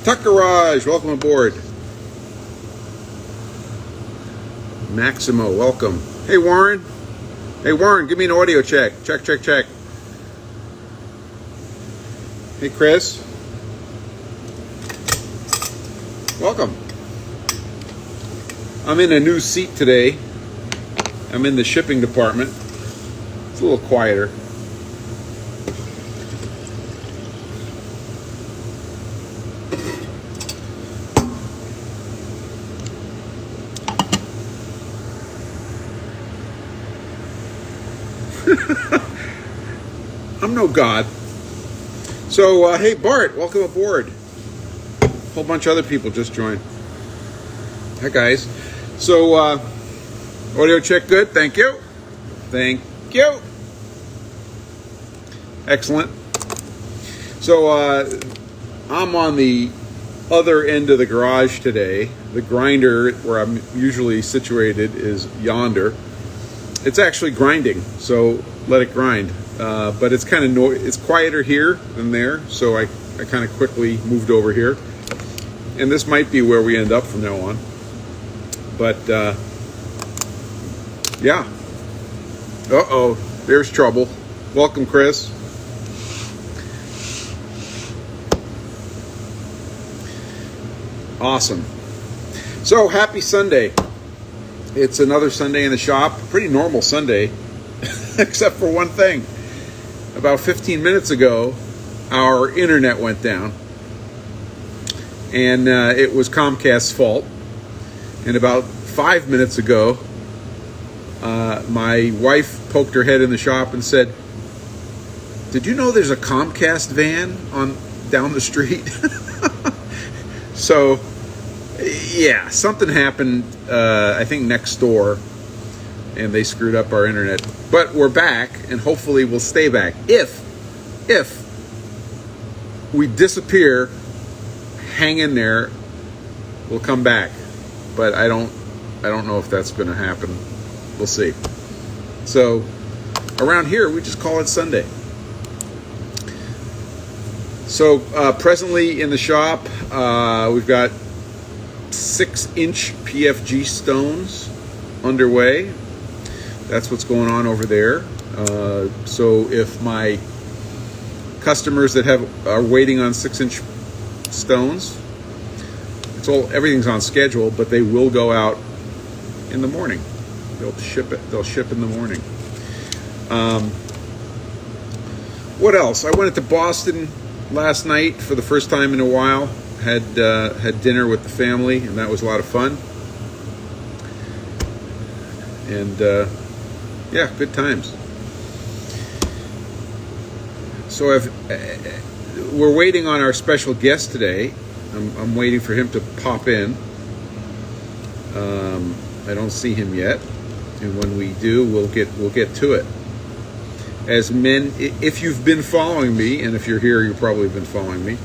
Tuck Garage, welcome aboard. Maximo, welcome. Hey Warren. Hey Warren, give me an audio check. Check, check, check. Hey Chris. Welcome. I'm in a new seat today. I'm in the shipping department. It's a little quieter. I'm no god. So, hey Bart, welcome aboard. A whole bunch of other people just joined. Hi guys. So, audio check good? Thank you. Thank you. Excellent. So, I'm on the other end of the garage today. The grinder, where I'm usually situated, is yonder. It's actually grinding, so let it grind. But it's kind of it's quieter here than there, so I kind of quickly moved over here. And this might be where we end up from now on. But yeah. Uh-oh, there's trouble. Welcome, Chris. Awesome. So happy Sunday. It's another Sunday in the shop. Pretty normal Sunday, except for one thing. About 15 minutes ago, our internet went down. And it was Comcast's fault. And about 5 minutes ago, my wife poked her head in the shop and said, "Did you know there's a Comcast van down the street?" So, yeah, something happened, I think next door, and they screwed up our internet. But we're back, and hopefully we'll stay back. If we disappear, hang in there, we'll come back. But I don't know if that's going to happen. We'll see. So, around here, we just call it Sunday. So, presently in the shop, we've got 6-inch PFG stones underway. That's what's going on over there. So if my customers that are waiting on 6-inch stones, everything's on schedule, but they will go out in the morning. They'll ship in the morning. What else? I went into Boston last night for the first time in a while. Had dinner with the family, and that was a lot of fun. And yeah, good times. So we're waiting on our special guest today. I'm waiting for him to pop in. I don't see him yet, and when we do, we'll get to it. As men, if you've been following me, and if you're here, you've probably been following me.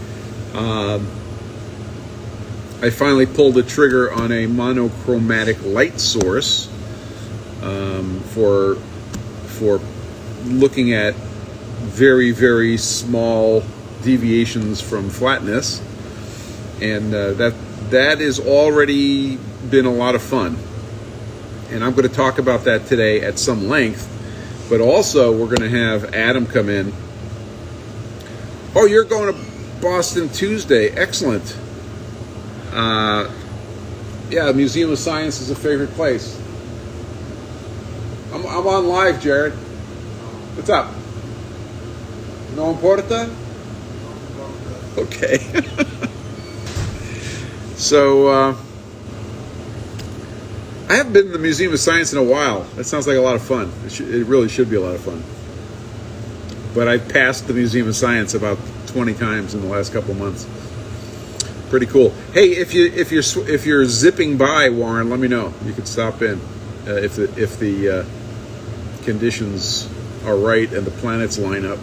I finally pulled the trigger on a monochromatic light source for looking at very, very small deviations from flatness, and that has already been a lot of fun. And I'm going to talk about that today at some length, but also we're going to have Adam come in. Oh, you're going to Boston Tuesday. Excellent. Yeah, Museum of Science is a favorite place. I'm on live, Jared. What's up? No importa? Okay. So, I haven't been to the Museum of Science in a while. That sounds like a lot of fun. It really should be a lot of fun. But I've passed the Museum of Science about 20 times in the last couple of months. Pretty cool. Hey, if you're zipping by, Warren, let me know. You can stop in if the conditions are right and the planets line up.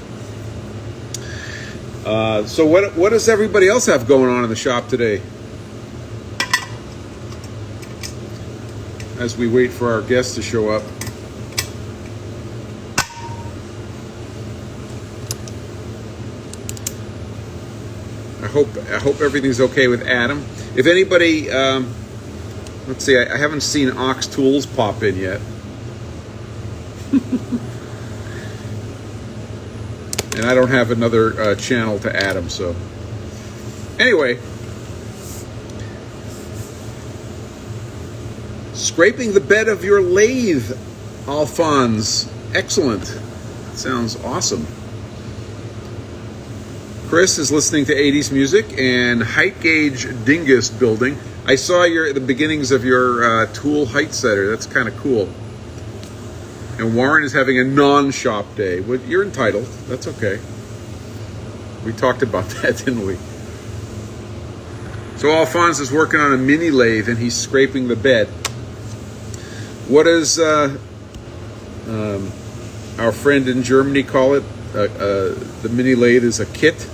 So what does everybody else have going on in the shop today? As we wait for our guests to show up. I hope everything's okay with Adam. If anybody, let's see, I haven't seen Ox Tools pop in yet. And I don't have another channel to Adam, so. Anyway. Scraping the bed of your lathe, Alphonse. Excellent. Sounds awesome. Chris is listening to 80s music and height gauge dingus building. I saw the beginnings of your tool height setter. That's kind of cool. And Warren is having a non-shop day. Well, you're entitled. That's okay. We talked about that, didn't we? So Alphonse is working on a mini lathe and he's scraping the bed. What does our friend in Germany call it? The mini lathe is a kit.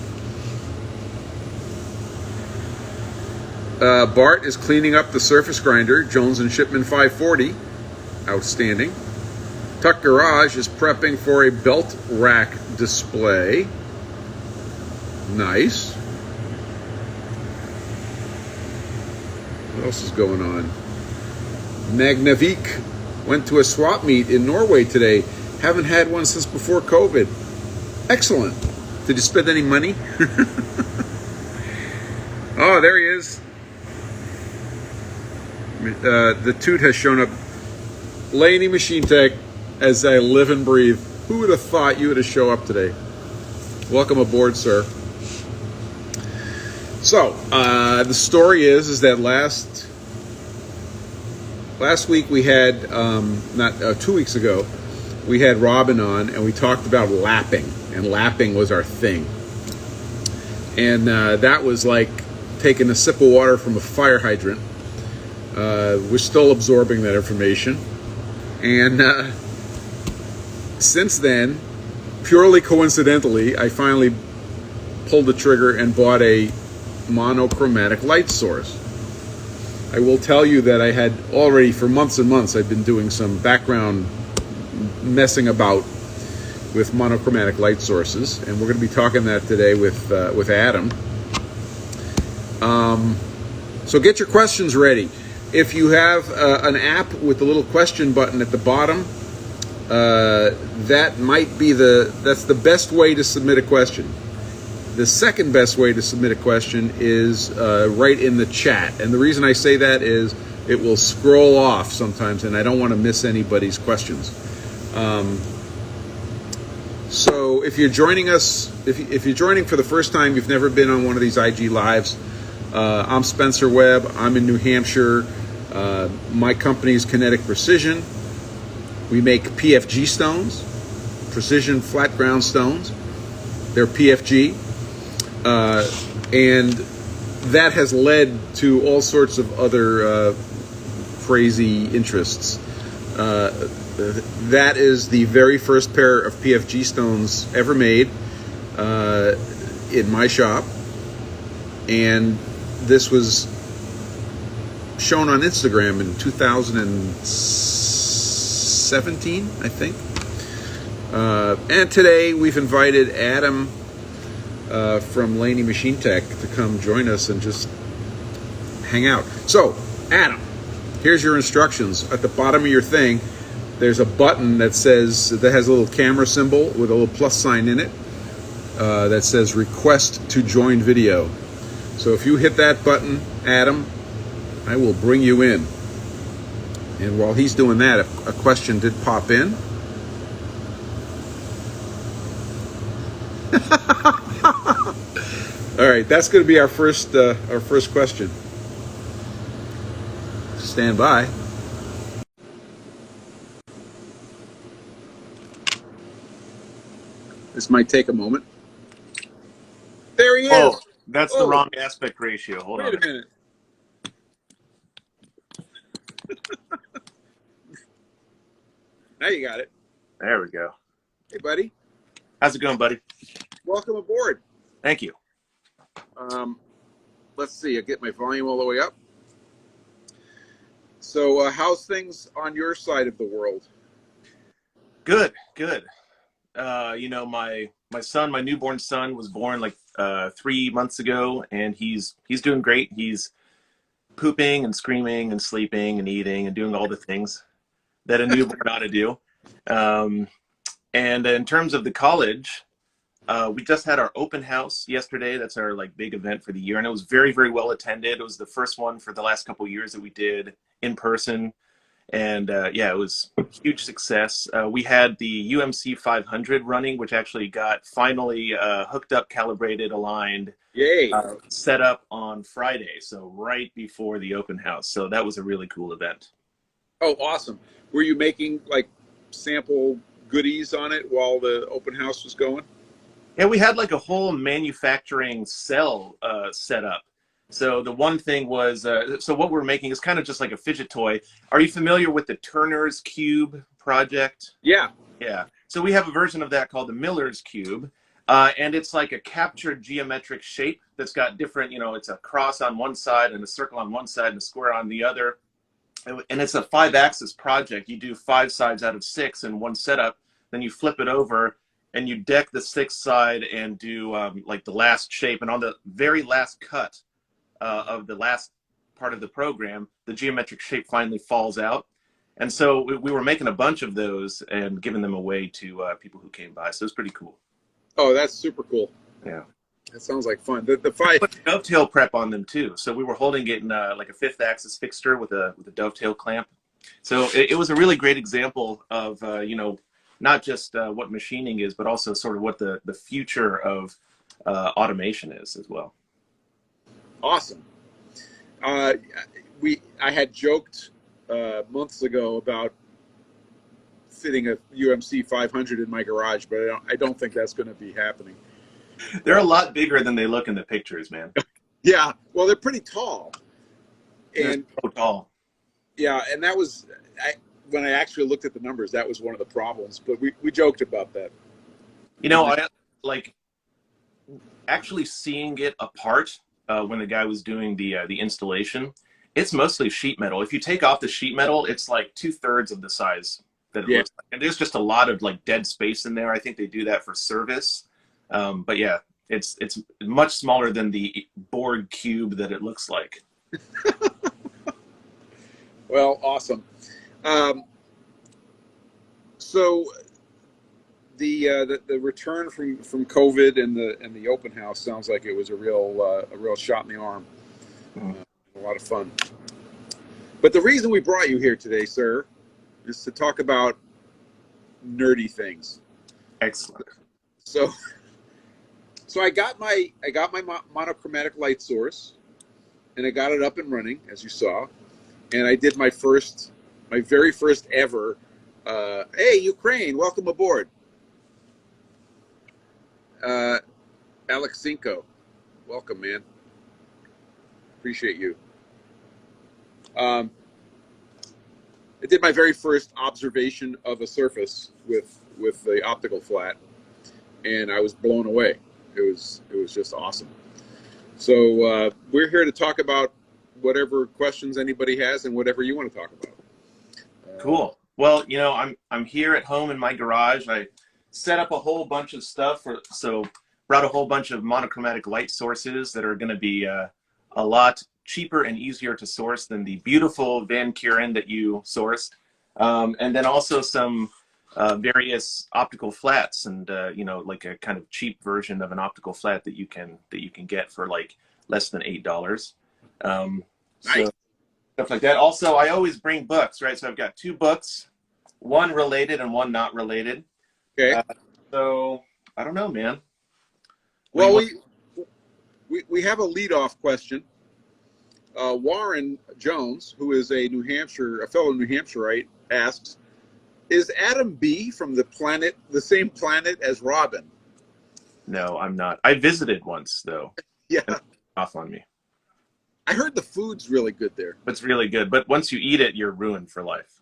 Bart is cleaning up the surface grinder, Jones & Shipman 540. Outstanding. Tuck Garage is prepping for a belt rack display. Nice. What else is going on? Magnavik went to a swap meet in Norway today. Haven't had one since before COVID. Excellent. Did you spend any money? Oh, there he is. The toot has shown up. Laney Machine Tech, as I live and breathe. Who would have thought you would have shown up today? Welcome aboard, sir. So, the story is that last week we had, 2 weeks ago, we had Robin on and we talked about lapping, and lapping was our thing. And that was like taking a sip of water from a fire hydrant. We're still absorbing that information. And since then, purely coincidentally, I finally pulled the trigger and bought a monochromatic light source. I will tell you that I had already, for months and months, I've been doing some background messing about with monochromatic light sources, and we're going to be talking that today with Adam. So get your questions ready. If you have an app with the little question button at the bottom, that might be that's the best way to submit a question. The second best way to submit a question is right in the chat. And the reason I say that is it will scroll off sometimes, and I don't want to miss anybody's questions. So if you're joining us, if you're joining for the first time, you've never been on one of these IG Lives, I'm Spencer Webb. I'm in New Hampshire. My company is Kinetic Precision. We make PFG stones, precision flat ground stones. They're PFG. And that has led to all sorts of other crazy interests. That is the very first pair of PFG stones ever made in my shop. And this was shown on Instagram in 2017, I think. And today we've invited Adam from Laney Machine Tech to come join us and just hang out. So, Adam, here's your instructions. At the bottom of your thing, there's a button that has a little camera symbol with a little plus sign in it that says request to join video. So if you hit that button, Adam, I will bring you in. And while he's doing that, a question did pop in. All right, that's going to be our first question. Stand by. This might take a moment. There he is. Oh, that's the wrong aspect ratio. Hold on. Wait a minute. Now you got it. There we go. Hey, buddy. How's it going, buddy? Welcome aboard. Thank you. Let's see. I get my volume all the way up. So, how's things on your side of the world? Good, good. You know, my son, my newborn son, was born like 3 months ago, and he's doing great. He's pooping and screaming and sleeping and eating and doing all the things that a newborn ought to do. Um, and in terms of the college, we just had our open house yesterday. That's our like big event for the year, and it was very, very well attended. It was the first one for the last couple of years that we did in person, and yeah, it was a huge success. We had the UMC 500 running, which actually got finally hooked up, calibrated, aligned, Yay. set up on Friday, so right before the open house. So that was a really cool event. Oh, awesome. Were you making like sample goodies on it while the open house was going? Yeah, we had like a whole manufacturing cell set up. So the one thing was, so what we're making is kind of just like a fidget toy. Are you familiar with the Turner's Cube project? Yeah. Yeah. So we have a version of that called the Miller's Cube. And it's like a captured geometric shape that's got different, you know, it's a cross on one side and a circle on one side and a square on the other. And it's a 5-axis project. You do 5 sides out of 6 in one setup. Then you flip it over and you deck the 6th side and do like the last shape. And on the very last cut of the last part of the program, the geometric shape finally falls out. And so we were making a bunch of those and giving them away to people who came by. So it was pretty cool. Oh, that's super cool. Yeah. That sounds like fun. The five Put dovetail prep on them too. So we were holding it in like a 5th axis fixture with a dovetail clamp. So it was a really great example of you know, not just what machining is, but also sort of what the future of automation is as well. Awesome. I had joked months ago about fitting a UMC 500 in my garage, but I don't think that's going to be happening. They're a lot bigger than they look in the pictures, man. Yeah, well, they're pretty tall. And so tall. Yeah, and that was when I actually looked at the numbers. That was one of the problems. But we joked about that. You know, I like actually seeing it apart when the guy was doing the installation. It's mostly sheet metal. If you take off the sheet metal, it's like 2/3 of the size that it looks like. And there's just a lot of like dead space in there. I think they do that for service. But yeah, it's much smaller than the board cube that it looks like. Well, awesome. So the return from COVID and the open house sounds like it was a real shot in the arm. A lot of fun. But the reason we brought you here today, sir, is to talk about nerdy things. Excellent. So I got my monochromatic light source, and I got it up and running, as you saw, and I did my very first ever. Hey, Ukraine, welcome aboard. Alexinko, welcome, man. Appreciate you. I did my very first observation of a surface with the optical flat, and I was blown away. It was just awesome. So we're here to talk about whatever questions anybody has and whatever you want to talk about. Cool. Well, you know, I'm here at home in my garage. I set up a whole bunch of stuff, so brought a whole bunch of monochromatic light sources that are going to be a lot cheaper and easier to source than the beautiful Van Kuren that you sourced, and then also some various optical flats, and you know, like a kind of cheap version of an optical flat that you can get for like less than $8. Nice. So stuff like that. Also, I always bring books, right? So I've got 2 books, one related and one not related. Okay. So I don't know, man. Well, we have a leadoff question. Warren Jones, who is a fellow New Hampshireite, asks, "Is Adam B from the same planet as Robin?" No, I'm not. I visited once though. Yeah. Off on me. I heard the food's really good there. It's really good, but once you eat it, you're ruined for life.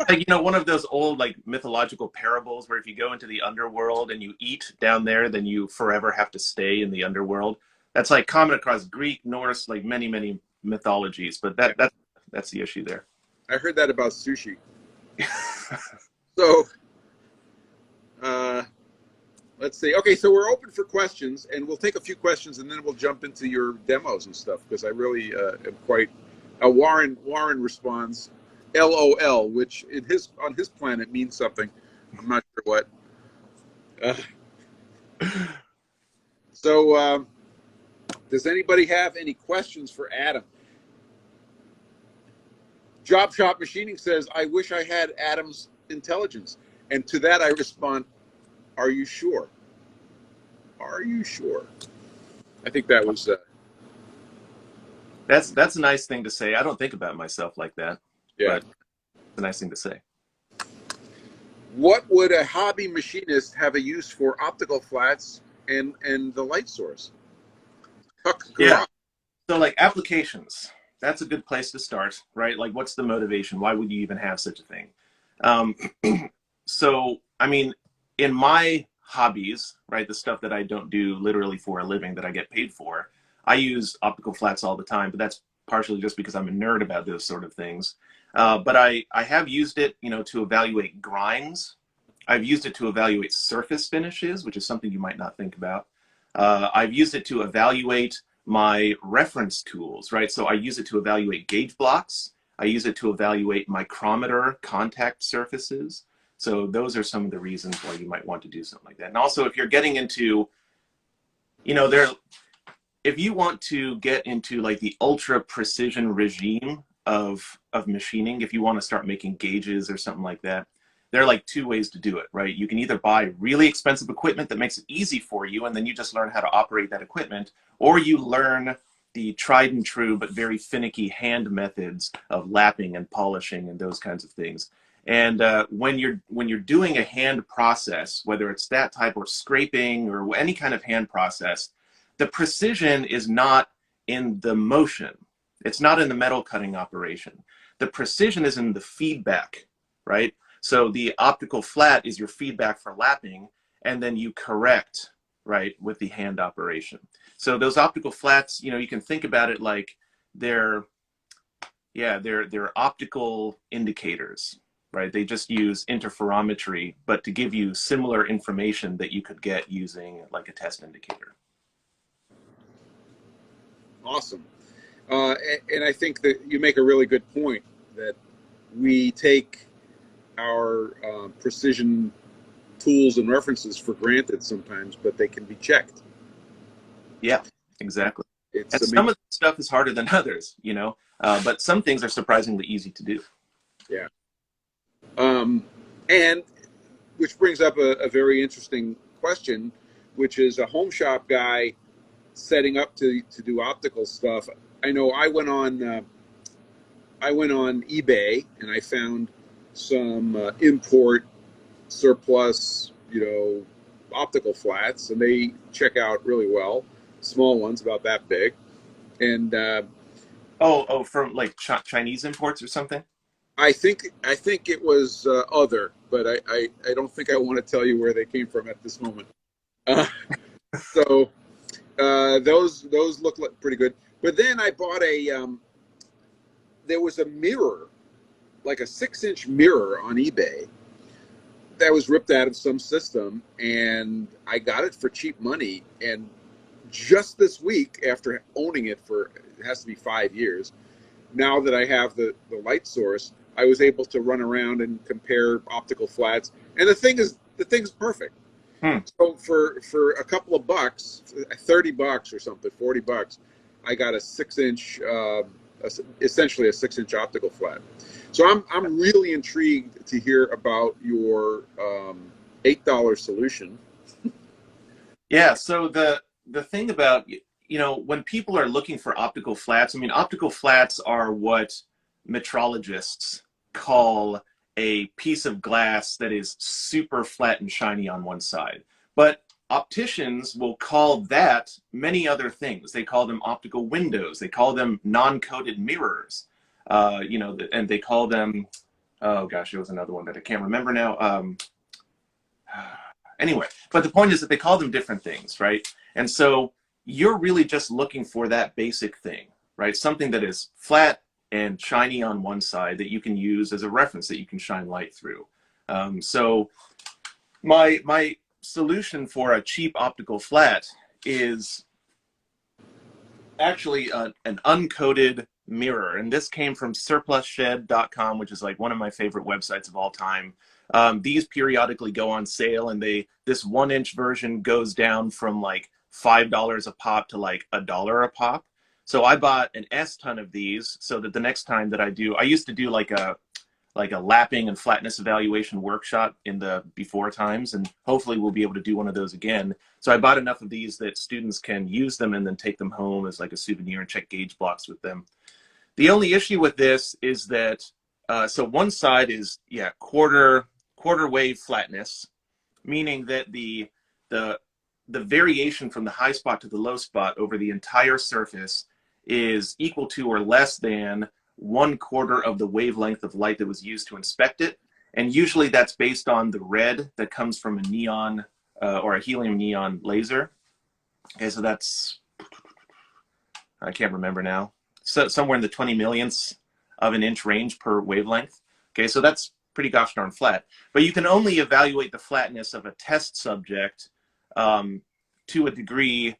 Like, you know, one of those old like mythological parables where if you go into the underworld and you eat down there, then you forever have to stay in the underworld. That's like common across Greek, Norse, like many mythologies, but that's the issue there. I heard that about sushi. So Let's see. Okay, so we're open for questions, and we'll take a few questions, and then we'll jump into your demos and stuff, because I really am quite. Warren responds, LOL, which on his planet means something. I'm not sure what. So, does anybody have any questions for Adam? Job Shop Machining says, I wish I had Adam's intelligence. And to that I respond, are you sure? Are you sure? I think that was... That's a nice thing to say. I don't think about myself like that. Yeah. But it's a nice thing to say. What would a hobby machinist have a use for optical flats and the light source? Yeah. So like applications, that's a good place to start, right? Like what's the motivation? Why would you even have such a thing? So, I mean, in my hobbies, right, the stuff that I don't do literally for a living that I get paid for, I use optical flats all the time, but that's partially just because I'm a nerd about those sort of things. But I have used it, you know, to evaluate grinds. I've used it to evaluate surface finishes, which is something you might not think about. I've used it to evaluate my reference tools, right? So I use it to evaluate gauge blocks. I use it to evaluate micrometer contact surfaces. So those are some of the reasons why you might want to do something like that. And also if you're getting into, you know, if you want to get into like the ultra precision regime of machining, if you want to start making gauges or something like that, there are like two ways to do it, right? You can either buy really expensive equipment that makes it easy for you, and then you just learn how to operate that equipment, or you learn the tried and true but very finicky hand methods of lapping and polishing and those kinds of things. And when you're doing a hand process, whether it's that type or scraping or any kind of hand process, the precision is not in the motion. It's not in the metal cutting operation. The precision is in the feedback, right? So the optical flat is your feedback for lapping, and then you correct, right, with the hand operation. So those optical flats, you know, you can think about it like they're optical indicators, right? They just use interferometry, but to give you similar information that you could get using like a test indicator. Awesome. And I think that you make a really good point that we take our precision tools and references for granted sometimes, but they can be checked. Yeah, exactly. And some of the stuff is harder than others, you know, but some things are surprisingly easy to do. Yeah. And which brings up a very interesting question, which is a home shop guy setting up to do optical stuff. I know I went on eBay and I found some import surplus, you know, optical flats, and they check out really well. Small ones, about that big. And from like Chinese imports or something? I think it was other, but I don't think I want to tell you where they came from at this moment. So those look like pretty good. But then I bought there was a mirror, like a 6-inch mirror on eBay that was ripped out of some system, and I got it for cheap money. And just this week, after owning it for, it has to be 5 years, now that I have the light source, I was able to run around and compare optical flats, and the thing's perfect. So for a couple of bucks, $30 or something, $40, I got a 6-inch, essentially a 6-inch optical flat. So I'm really intrigued to hear about your $8 solution. Yeah. So the thing about, you know, when people are looking for optical flats, I mean, optical flats are what metrologists call a piece of glass that is super flat and shiny on one side. But opticians will call that many other things. They call them optical windows. They call them non-coated mirrors. You know, and they call them, oh gosh, there was another one that I can't remember now. Anyway, but the point is that they call them different things, right? And so you're really just looking for that basic thing, right? Something that is flat and shiny on one side that you can use as a reference that you can shine light through. So My solution for a cheap optical flat is actually an uncoated mirror, and this came from surplusshed.com, which is like one of my favorite websites of all time. These periodically go on sale, and this 1-inch version goes down from like $5 a pop to like $1 a pop. So I bought an S ton of these so that the next time that I used to do like a lapping and flatness evaluation workshop in the before times, and hopefully we'll be able to do one of those again. So I bought enough of these that students can use them and then take them home as like a souvenir and check gauge blocks with them. The only issue with this is that, so one side is, yeah, quarter wave flatness, meaning that the variation from the high spot to the low spot over the entire surface is equal to or less than 1/4 of the wavelength of light that was used to inspect it. And usually that's based on the red that comes from a neon or a helium neon laser. Okay, so that's, I can't remember now, so somewhere in the 20 millionths of an inch range per wavelength. Okay, so that's pretty gosh darn flat. But you can only evaluate the flatness of a test subject to a degree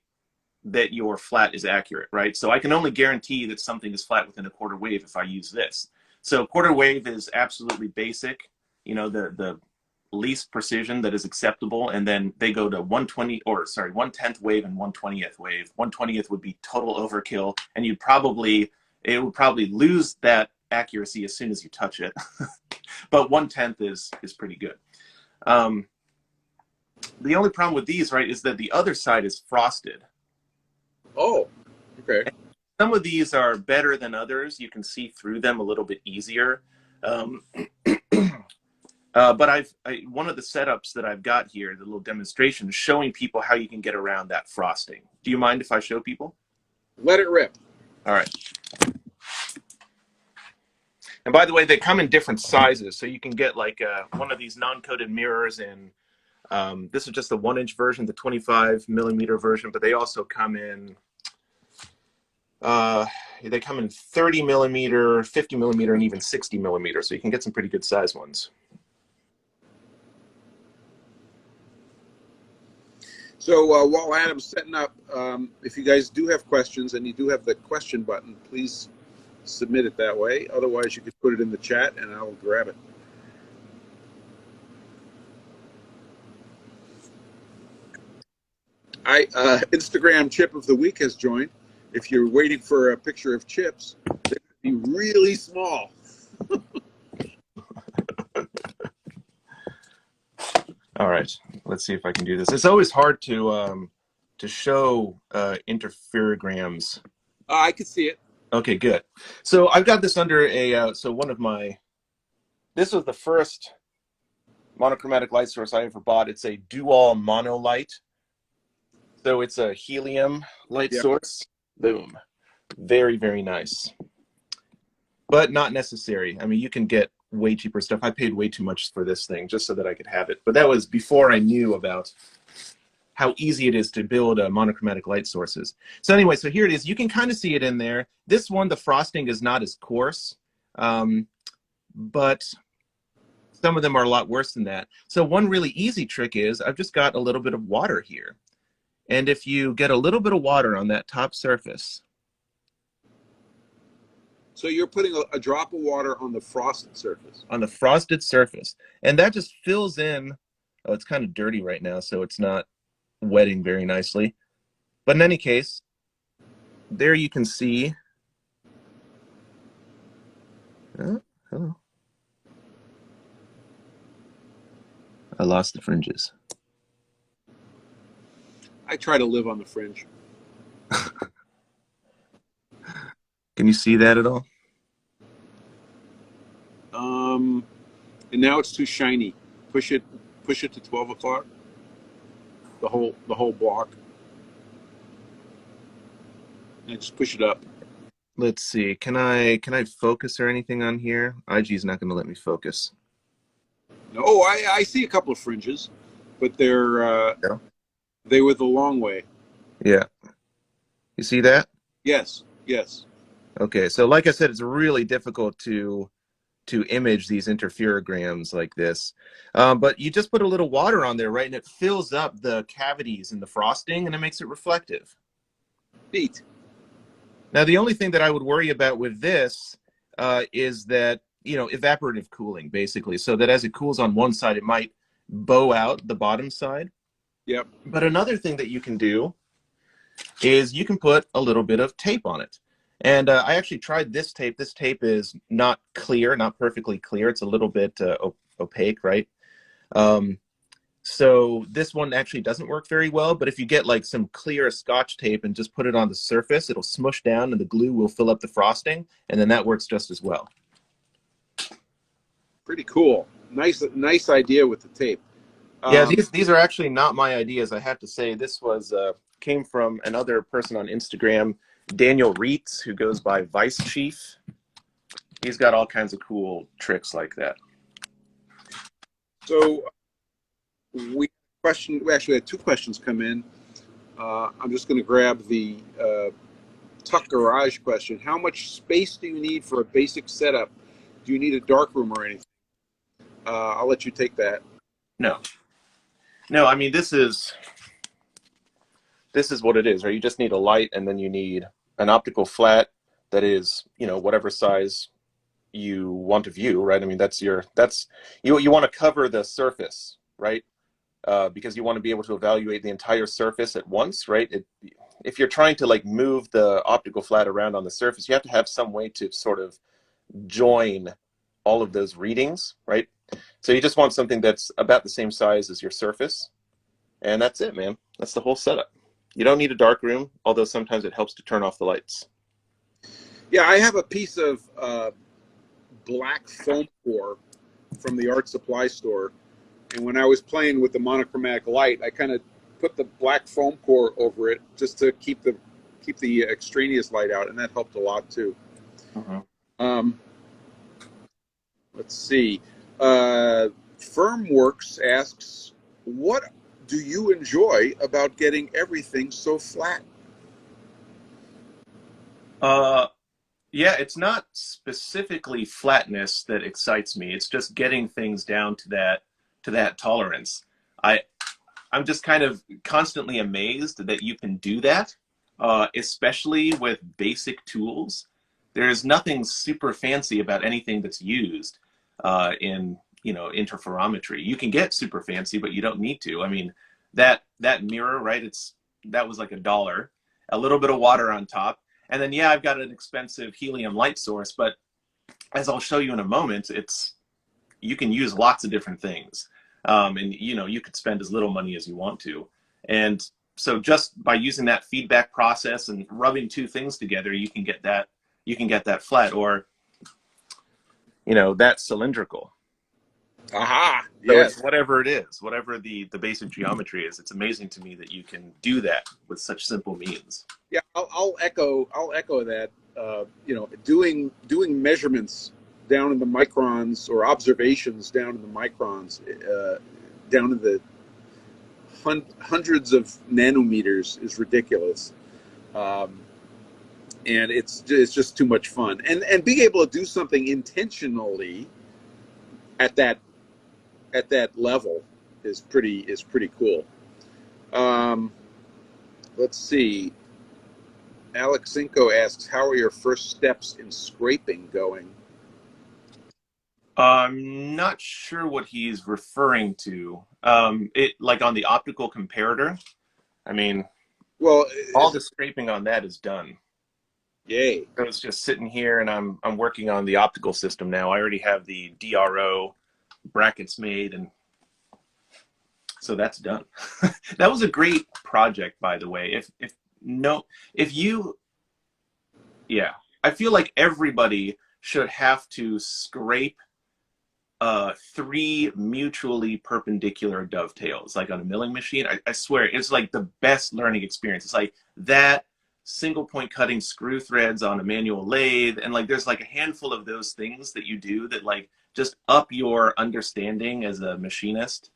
that your flat is accurate, right? So I can only guarantee that something is flat within a quarter wave if I use this. So quarter wave is absolutely basic, you know, the least precision that is acceptable, and then they go to 1/10th wave and 1/20th wave. 1/20th would be total overkill, and it would probably lose that accuracy as soon as you touch it. But 1/10th is pretty good. The only problem with these, right, is that the other side is frosted. Oh, okay. Some of these are better than others. You can see through them a little bit easier. But one of the setups that I've got here, the little demonstration, is showing people how you can get around that frosting. Do you mind if I show people? Let it rip. All right. And by the way, they come in different sizes, so you can get like one of these non-coated mirrors in. This is just the 1-inch version, the 25 millimeter version, but they also come in. They come in 30 millimeter, 50 millimeter, and even 60 millimeter, so you can get some pretty good size ones. So while Adam's setting up, if you guys do have questions and you do have the question button, please submit it that way. Otherwise, you could put it in the chat and I'll grab it. Instagram Chip of the Week has joined. If you're waiting for a picture of chips, they're going to be really small. All right, let's see if I can do this. It's always hard to show interferograms. I can see it. Okay, good. So I've got this under a, this was the first monochromatic light source I ever bought. It's a dual monolight. So it's a helium light source. Boom. Very, very nice. But not necessary. I mean, you can get way cheaper stuff. I paid way too much for this thing just so that I could have it. But that was before I knew about how easy it is to build monochromatic light sources. So anyway, so here it is. You can kind of see it in there. This one, the frosting is not as coarse, but some of them are a lot worse than that. So one really easy trick is I've just got a little bit of water here. And if you get a little bit of water on that top surface. So you're putting a drop of water on the frosted surface. On the frosted surface. And that just fills in. Oh, it's kind of dirty right now, so it's not wetting very nicely. But in any case, there you can see. Oh, hello. I lost the fringes. I try to live on the fringe. Can you see that at all? And now it's too shiny. Push it to 12 o'clock. The whole block. And just push it up. Let's see. Can I focus or anything on here? IG is not going to let me focus. No, I see a couple of fringes, but they're they were the long way. Yeah. You see that? Yes. Yes. Okay. So like I said, it's really difficult to to image these interferograms like this. But you just put a little water on there, right? And it fills up the cavities in the frosting and it makes it reflective. Neat. Now, the only thing that I would worry about with this is that, you know, evaporative cooling, basically, so that as it cools on one side, it might bow out the bottom side. Yep. But another thing that you can do is you can put a little bit of tape on it. And I actually tried this tape. This tape is not clear, not perfectly clear. It's a little bit opaque, right? So this one actually doesn't work very well, but if you get like some clear Scotch tape and just put it on the surface, it'll smush down and the glue will fill up the frosting, and then that works just as well. Pretty cool. Nice idea with the tape. Yeah, these are actually not my ideas, I have to say. This was came from another person on Instagram, Daniel Reitz, who goes by Vice Chief. He's got all kinds of cool tricks like that. So we actually had two questions come in. I'm just going to grab the Tuck Garage question. How much space do you need for a basic setup? Do you need a darkroom or anything? I'll let you take that. No, I mean, this is what it is, right? You just need a light, and then you need an optical flat that is, you know, whatever size you want to view, right? I mean, you want to cover the surface, right? Because you want to be able to evaluate the entire surface at once, right? If you're trying to like move the optical flat around on the surface, you have to have some way to sort of join all of those readings, right? So you just want something that's about the same size as your surface, and that's it, man. That's the whole setup. You don't need a dark room, although sometimes it helps to turn off the lights. Yeah, I have a piece of black foam core from the art supply store, and when I was playing with the monochromatic light, I kind of put the black foam core over it just to keep the extraneous light out, and that helped a lot too. Let's see. Firmworks asks, what do you enjoy about getting everything so flat? Yeah, it's not specifically flatness that excites me. It's just getting things down to that tolerance. I'm just kind of constantly amazed that you can do that, especially with basic tools. There's nothing super fancy about anything that's used in, you know, interferometry. You can get super fancy, but you don't need to. I mean, that mirror, right? That was like $1, a little bit of water on top, and then yeah, I've got an expensive helium light source. But as I'll show you in a moment, you can use lots of different things, and you know, you could spend as little money as you want to, and so just by using that feedback process and rubbing two things together, you can get that flat, or you know, that cylindrical. Aha! So Yes. it's whatever it is, whatever the basic geometry is, it's amazing to me that you can do that with such simple means. Yeah, I'll echo that. You know, doing measurements down in the microns, or observations down in the microns, down in the hundreds of nanometers is ridiculous. And it's just too much fun, and being able to do something intentionally at that level is pretty cool. Let's see. Alex Cinco asks, how are your first steps in scraping going? I'm not sure what he's referring to. It like on the optical comparator. I mean, well, all the scraping on that is done. Yay! So it's just sitting here, and I'm working on the optical system now. I already have the DRO brackets made, and so that's done. That was a great project, by the way. I feel like everybody should have to scrape 3 mutually perpendicular dovetails, like on a milling machine. I swear, it's like the best learning experience. It's like that, single point cutting screw threads on a manual lathe, and like there's like a handful of those things that you do that like just up your understanding as a machinist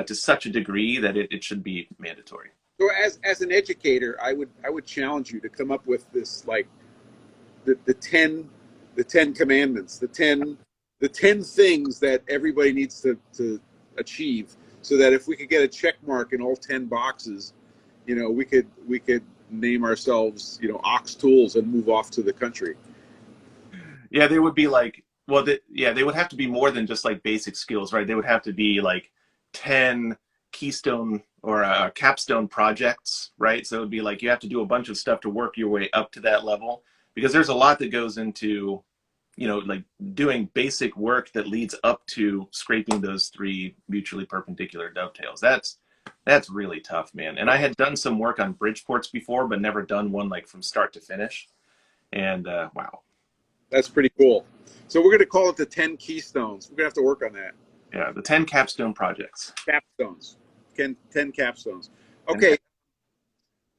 to such a degree that it should be mandatory. So as an educator, I would challenge you to come up with this, like the 10 commandments, the 10 the 10 things that everybody needs to achieve, so that if we could get a check mark in all 10 boxes, you know, we could name ourselves, you know, Ox Tools and move off to the country. Yeah, they would be like, well, they would have to be more than just like basic skills, right? They would have to be like 10 keystone or capstone projects, right? So it would be like you have to do a bunch of stuff to work your way up to that level, because there's a lot that goes into, you know, like doing basic work that leads up to scraping those 3 mutually perpendicular dovetails. That's really tough, man. And I had done some work on bridge ports before, but never done one like from start to finish. And wow. That's pretty cool. So we're going to call it the 10 keystones. We're going to have to work on that. Yeah, the 10 capstone projects. Capstones. 10 capstones. Okay.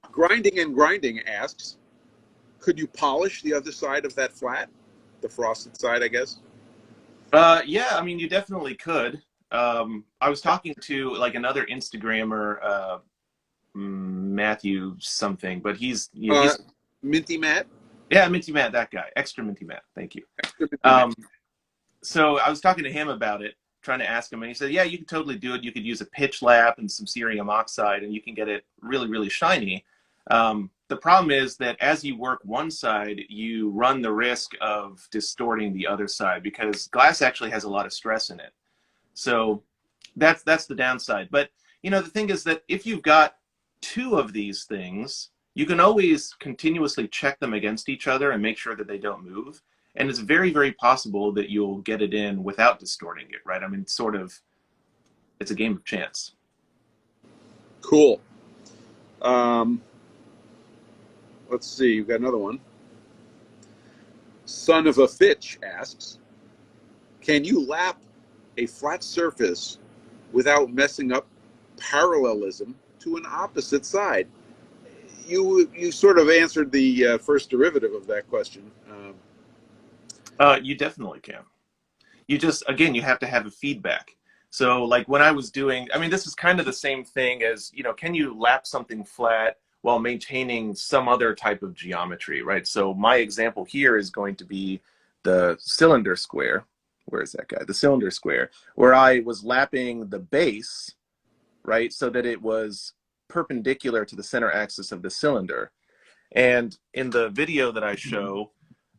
Grinding and Grinding asks, could you polish the other side of that flat? The frosted side, I guess? Yeah, I mean, you definitely could. I was talking to like another Instagrammer, Matthew something, but he's Minty Matt? Yeah, Minty Matt, that guy. Extra Minty Matt, thank you. Extra Minty Matt. So I was talking to him about it, trying to ask him, and he said, yeah, you could totally do it. You could use a pitch lap and some cerium oxide, and you can get it really, really shiny. The problem is that as you work one side, you run the risk of distorting the other side, because glass actually has a lot of stress in it. So that's the downside. But, you know, the thing is that if you've got 2 of these things, you can always continuously check them against each other and make sure that they don't move. And it's very, very possible that you'll get it in without distorting it, right? I mean, it's a game of chance. Cool. Let's see, you've got another one. Son of a Fitch asks, can you lap a flat surface without messing up parallelism to an opposite side? You sort of answered the first derivative of that question. You definitely can. You just, again, you have to have a feedback. So like when I was doing, I mean, this is kind of the same thing as, you know, can you lap something flat while maintaining some other type of geometry, right? So my example here is going to be the cylinder square. Where is that guy? The cylinder square, where I was lapping the base, right, so that it was perpendicular to the center axis of the cylinder. And in the video that I show,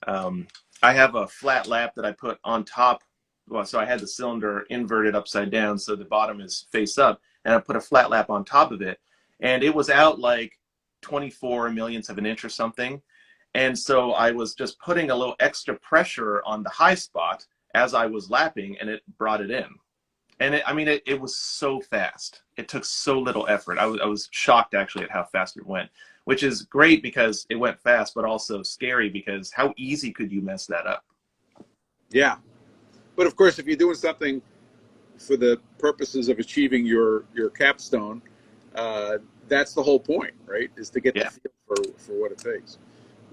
I have a flat lap that I put on top. Well, so I had the cylinder inverted upside down so the bottom is face up, and I put a flat lap on top of it, and it was out like 24 millionths of an inch or something. And so I was just putting a little extra pressure on the high spot as I was lapping, and it brought it in. And it was so fast. It took so little effort. I was shocked actually at how fast it went, which is great because it went fast, but also scary because how easy could you mess that up? Yeah. But of course, if you're doing something for the purposes of achieving your capstone, that's the whole point, right? Is to get the feel for what it takes.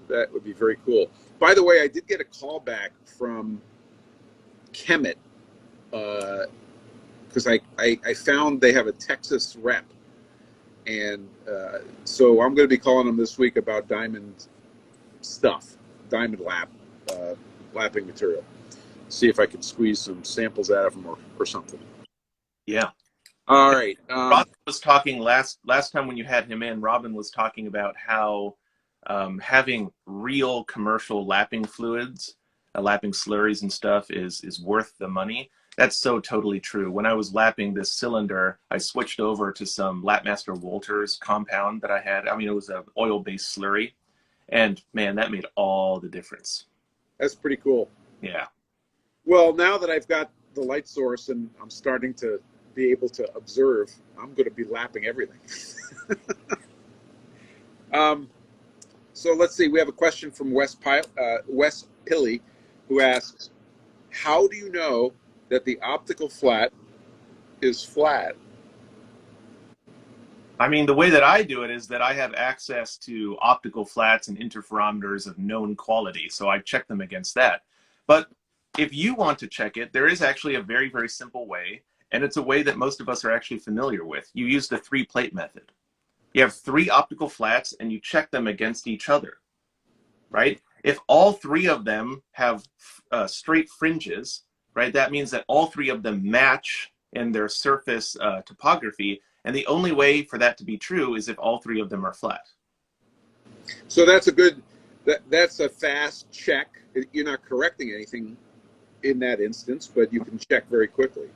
That would be very cool. By the way, I did get a call back from Kemet, because I found they have a Texas rep, and so I'm going to be calling them this week about diamond stuff, diamond lapping material. See if I can squeeze some samples out of them or something. Yeah. All right. Robin was talking last time when you had him in. Robin was talking about how having real commercial lapping fluids, lapping slurries and stuff is worth the money. That's so totally true. When I was lapping this cylinder, I switched over to some Lapmaster Wolters compound that I had. I mean, it was an oil-based slurry, and man, that made all the difference. That's pretty cool. Yeah. Well, now that I've got the light source and I'm starting to be able to observe, I'm going to be lapping everything. So let's see. We have a question from Wes Pilley, who asks, how do you know that the optical flat is flat? I mean, the way that I do it is that I have access to optical flats and interferometers of known quality, so I check them against that. But if you want to check it, there is actually a very, very simple way, and it's a way that most of us are actually familiar with. You use the 3-plate method. You have 3 optical flats, and you check them against each other, right? If all 3 of them have straight fringes, right? That means that all three of them match in their surface topography. And the only way for that to be true is if all three of them are flat. So that's a good, that's a fast check. You're not correcting anything in that instance, but you can check very quickly.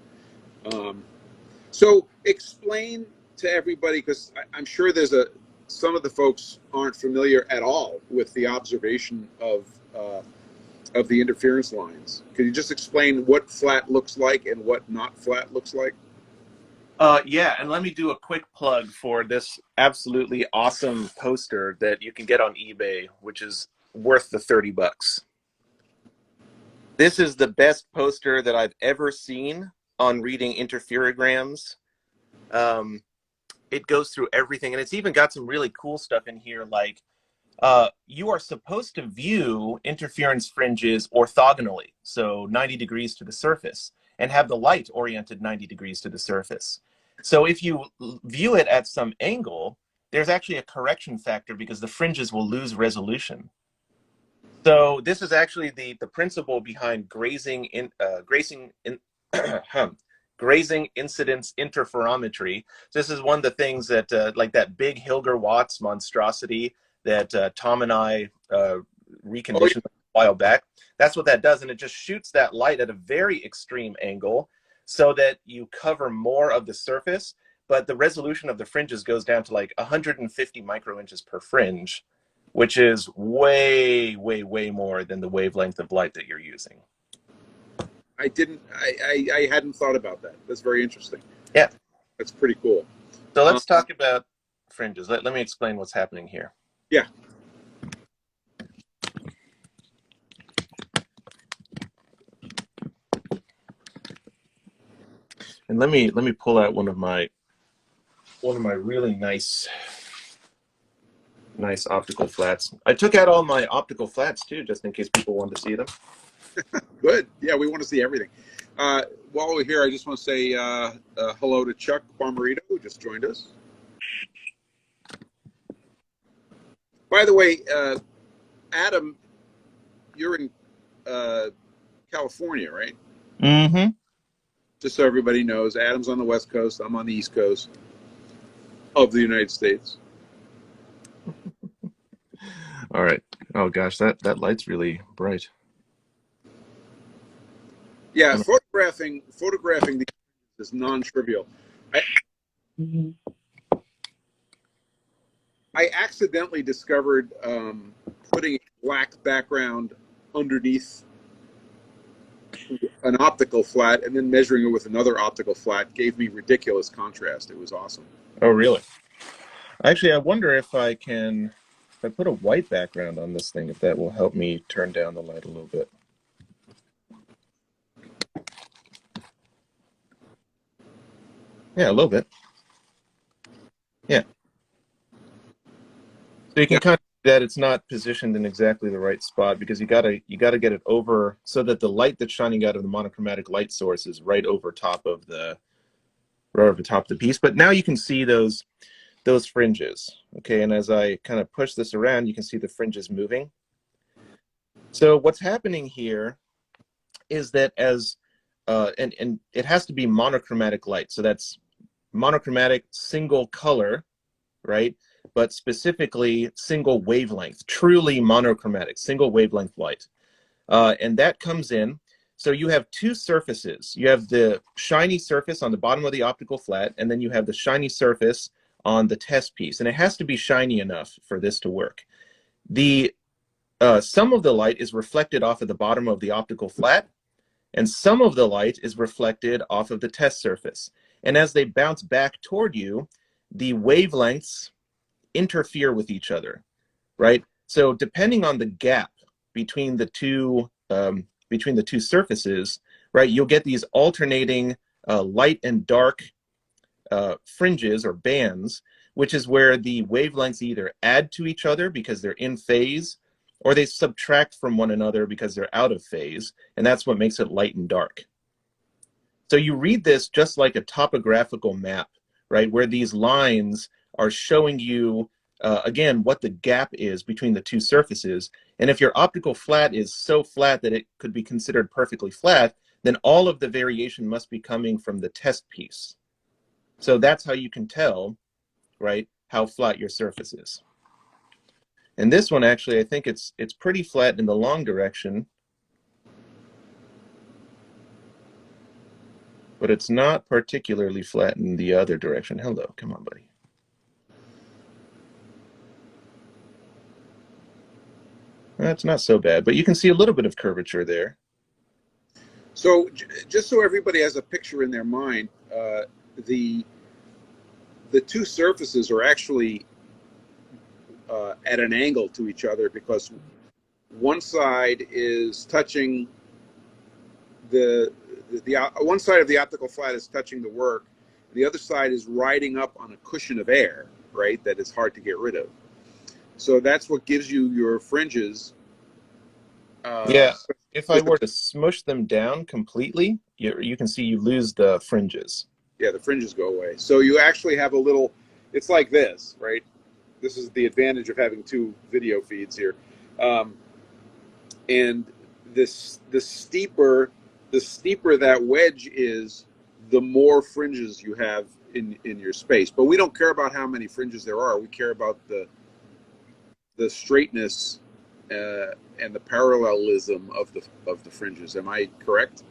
So explain to everybody, because I'm sure there's some of the folks aren't familiar at all with the observation of the interference lines. Could you just explain what flat looks like and what not flat looks like? Yeah, and let me do a quick plug for this absolutely awesome poster that you can get on eBay, which is worth the $30. This is the best poster that I've ever seen on reading interferograms. It goes through everything, and it's even got some really cool stuff in here, like you are supposed to view interference fringes orthogonally, so 90 degrees to the surface, and have the light oriented 90 degrees to the surface. So if you view it at some angle, there's actually a correction factor because the fringes will lose resolution. So this is actually the principle behind grazing grazing incidence interferometry. This is one of the things that, like that big Hilger-Watts monstrosity that Tom and I reconditioned a while back. That's what that does, and it just shoots that light at a very extreme angle so that you cover more of the surface, but the resolution of the fringes goes down to like 150 microinches per fringe, which is way, way, way more than the wavelength of light that you're using. I hadn't thought about that. That's very interesting. Yeah. That's pretty cool. So let's talk about fringes. Let me explain what's happening here. Yeah. And let me pull out one of my really nice optical flats. I took out all my optical flats too, just in case people want to see them. Good. Yeah, we want to see everything. While we're here, I just want to say hello to Chuck Barmarito, who just joined us. By the way, Adam, you're in California, right? Mm-hmm. Just so everybody knows, Adam's on the West Coast, I'm on the East Coast of the United States. All right. Oh gosh, that light's really bright. Yeah, photographing the is non-trivial. I accidentally discovered putting a black background underneath an optical flat and then measuring it with another optical flat gave me ridiculous contrast. It was awesome. Oh, really? Actually, I wonder if I put a white background on this thing, if that will help me turn down the light a little bit. Yeah, a little bit. Yeah. So you can kind of see that it's not positioned in exactly the right spot because you gotta get it over so that the light that's shining out of the monochromatic light source is right over top of the piece. But now you can see those fringes, okay? And as I kind of push this around, you can see the fringes moving. So what's happening here is that as and it has to be monochromatic light, so that's monochromatic single color, right? But specifically single wavelength, truly monochromatic, single wavelength light. And that comes in, so you have two surfaces. You have the shiny surface on the bottom of the optical flat, and then you have the shiny surface on the test piece. And it has to be shiny enough for this to work. Some of the light is reflected off of the bottom of the optical flat, and some of the light is reflected off of the test surface. And as they bounce back toward you, the wavelengths interfere with each other, right? So depending on the gap between the two surfaces, right, you'll get these alternating light and dark fringes or bands, which is where the wavelengths either add to each other because they're in phase, or they subtract from one another because they're out of phase, and that's what makes it light and dark. So you read this just like a topographical map, right, where these lines are showing you, again, what the gap is between the two surfaces. And if your optical flat is so flat that it could be considered perfectly flat, then all of the variation must be coming from the test piece. So that's how you can tell, right, how flat your surface is. And this one, actually, I think it's pretty flat in the long direction, but it's not particularly flat in the other direction. Hello, come on, buddy. That's not so bad, but you can see a little bit of curvature there. So just so everybody has a picture in their mind, the two surfaces are actually at an angle to each other, because one side is touching one side of the optical flat is touching the work. The other side is riding up on a cushion of air, right, that is hard to get rid of. So that's what gives you your fringes. Yeah, if I were to smush them down completely, you can see you lose the fringes. Yeah, the fringes go away. So you actually have a little, it's like this, right? This is the advantage of having two video feeds here. And the steeper that wedge is, the more fringes you have in your space. But we don't care about how many fringes there are. We care about the straightness and the parallelism of the fringes. Am I correct?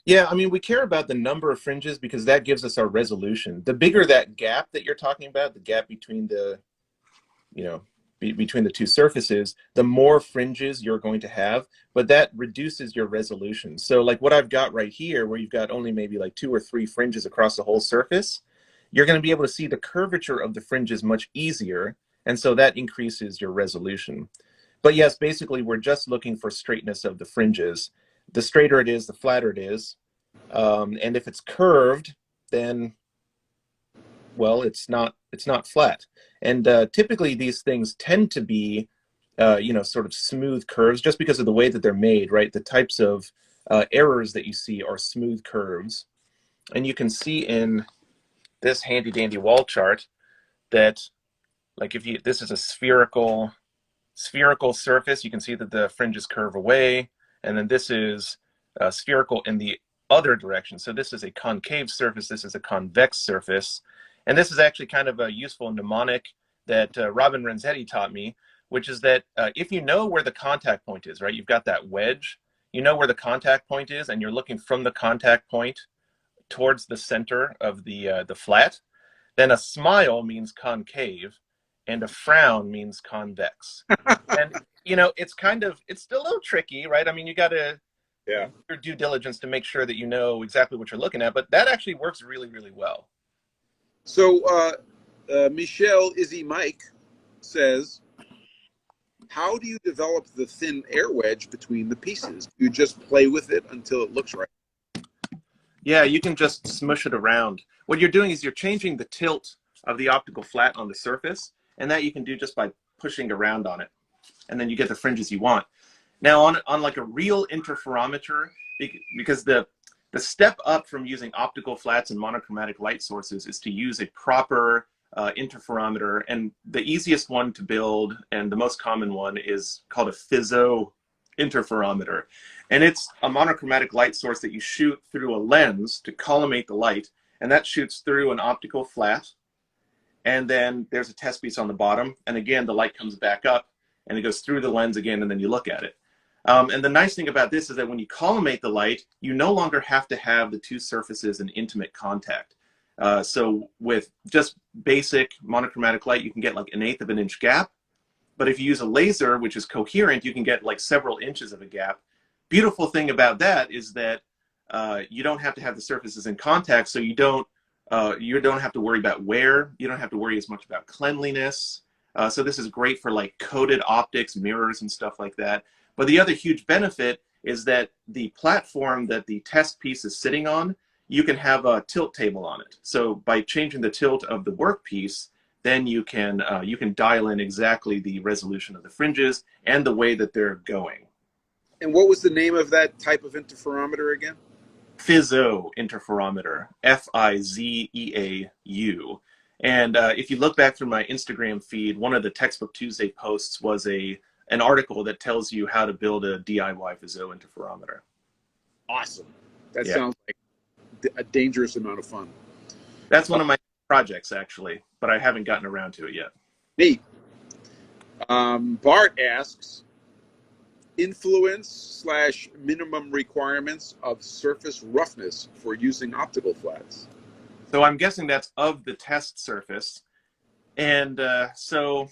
Yeah, I mean, we care about the number of fringes because that gives us our resolution. The bigger that gap that you're talking about, the gap between the, between the two surfaces, the more fringes you're going to have, but that reduces your resolution. So like what I've got right here, where you've got only maybe like 2 or 3 fringes across the whole surface, you're going to be able to see the curvature of the fringes much easier, and so that increases your resolution. But yes, basically we're just looking for straightness of the fringes. The straighter it is, the flatter it is. And if it's curved, then, well, it's not flat. And typically these things tend to be, sort of smooth curves just because of the way that they're made, right? The types of errors that you see are smooth curves. And you can see in this handy dandy wall chart that, like, this is a spherical surface, you can see that the fringes curve away, and then this is spherical in the other direction. So this is a concave surface, this is a convex surface, and this is actually kind of a useful mnemonic that Robin Renzetti taught me, which is that if you know where the contact point is, right, you've got that wedge, you know where the contact point is, and you're looking from the contact point towards the center of the flat, then a smile means concave, and a frown means convex. And it's still a little tricky, right? I mean, you got to do your due diligence to make sure that you know exactly what you're looking at, but that actually works really, really well. So Michelle Izzy Mike says, how do you develop the thin air wedge between the pieces? You just play with it until it looks right. Yeah, you can just smush it around. What you're doing is you're changing the tilt of the optical flat on the surface, and that you can do just by pushing around on it, and then you get the fringes you want. Now on like a real interferometer, because the step up from using optical flats and monochromatic light sources is to use a proper interferometer, and the easiest one to build and the most common one is called a Fizeau Interferometer, and it's a monochromatic light source that you shoot through a lens to collimate the light, and that shoots through an optical flat, and then there's a test piece on the bottom, and again the light comes back up and it goes through the lens again, and then you look at it. And the nice thing about this is that when you collimate the light, you no longer have to have the two surfaces in intimate contact. So with just basic monochromatic light, you can get like 1/8 of an inch gap. But if you use a laser, which is coherent, you can get like several inches of a gap. Beautiful thing about that is that you don't have to have the surfaces in contact, so you don't have to worry about wear. You don't have to worry as much about cleanliness. So this is great for like coated optics, mirrors, and stuff like that. But the other huge benefit is that the platform that the test piece is sitting on, you can have a tilt table on it. So by changing the tilt of the workpiece, then you can dial in exactly the resolution of the fringes and the way that they're going. And what was the name of that type of interferometer again? Fizeau Interferometer, F-I-Z-E-A-U. And if you look back through my Instagram feed, one of the Textbook Tuesday posts was an article that tells you how to build a DIY Fizeau interferometer. Awesome. That Yeah, sounds like a dangerous amount of fun. that's one of my projects actually, but I haven't gotten around to it yet. Neat. Bart asks, influence / minimum requirements of surface roughness for using optical flats. So I'm guessing that's of the test surface. And so,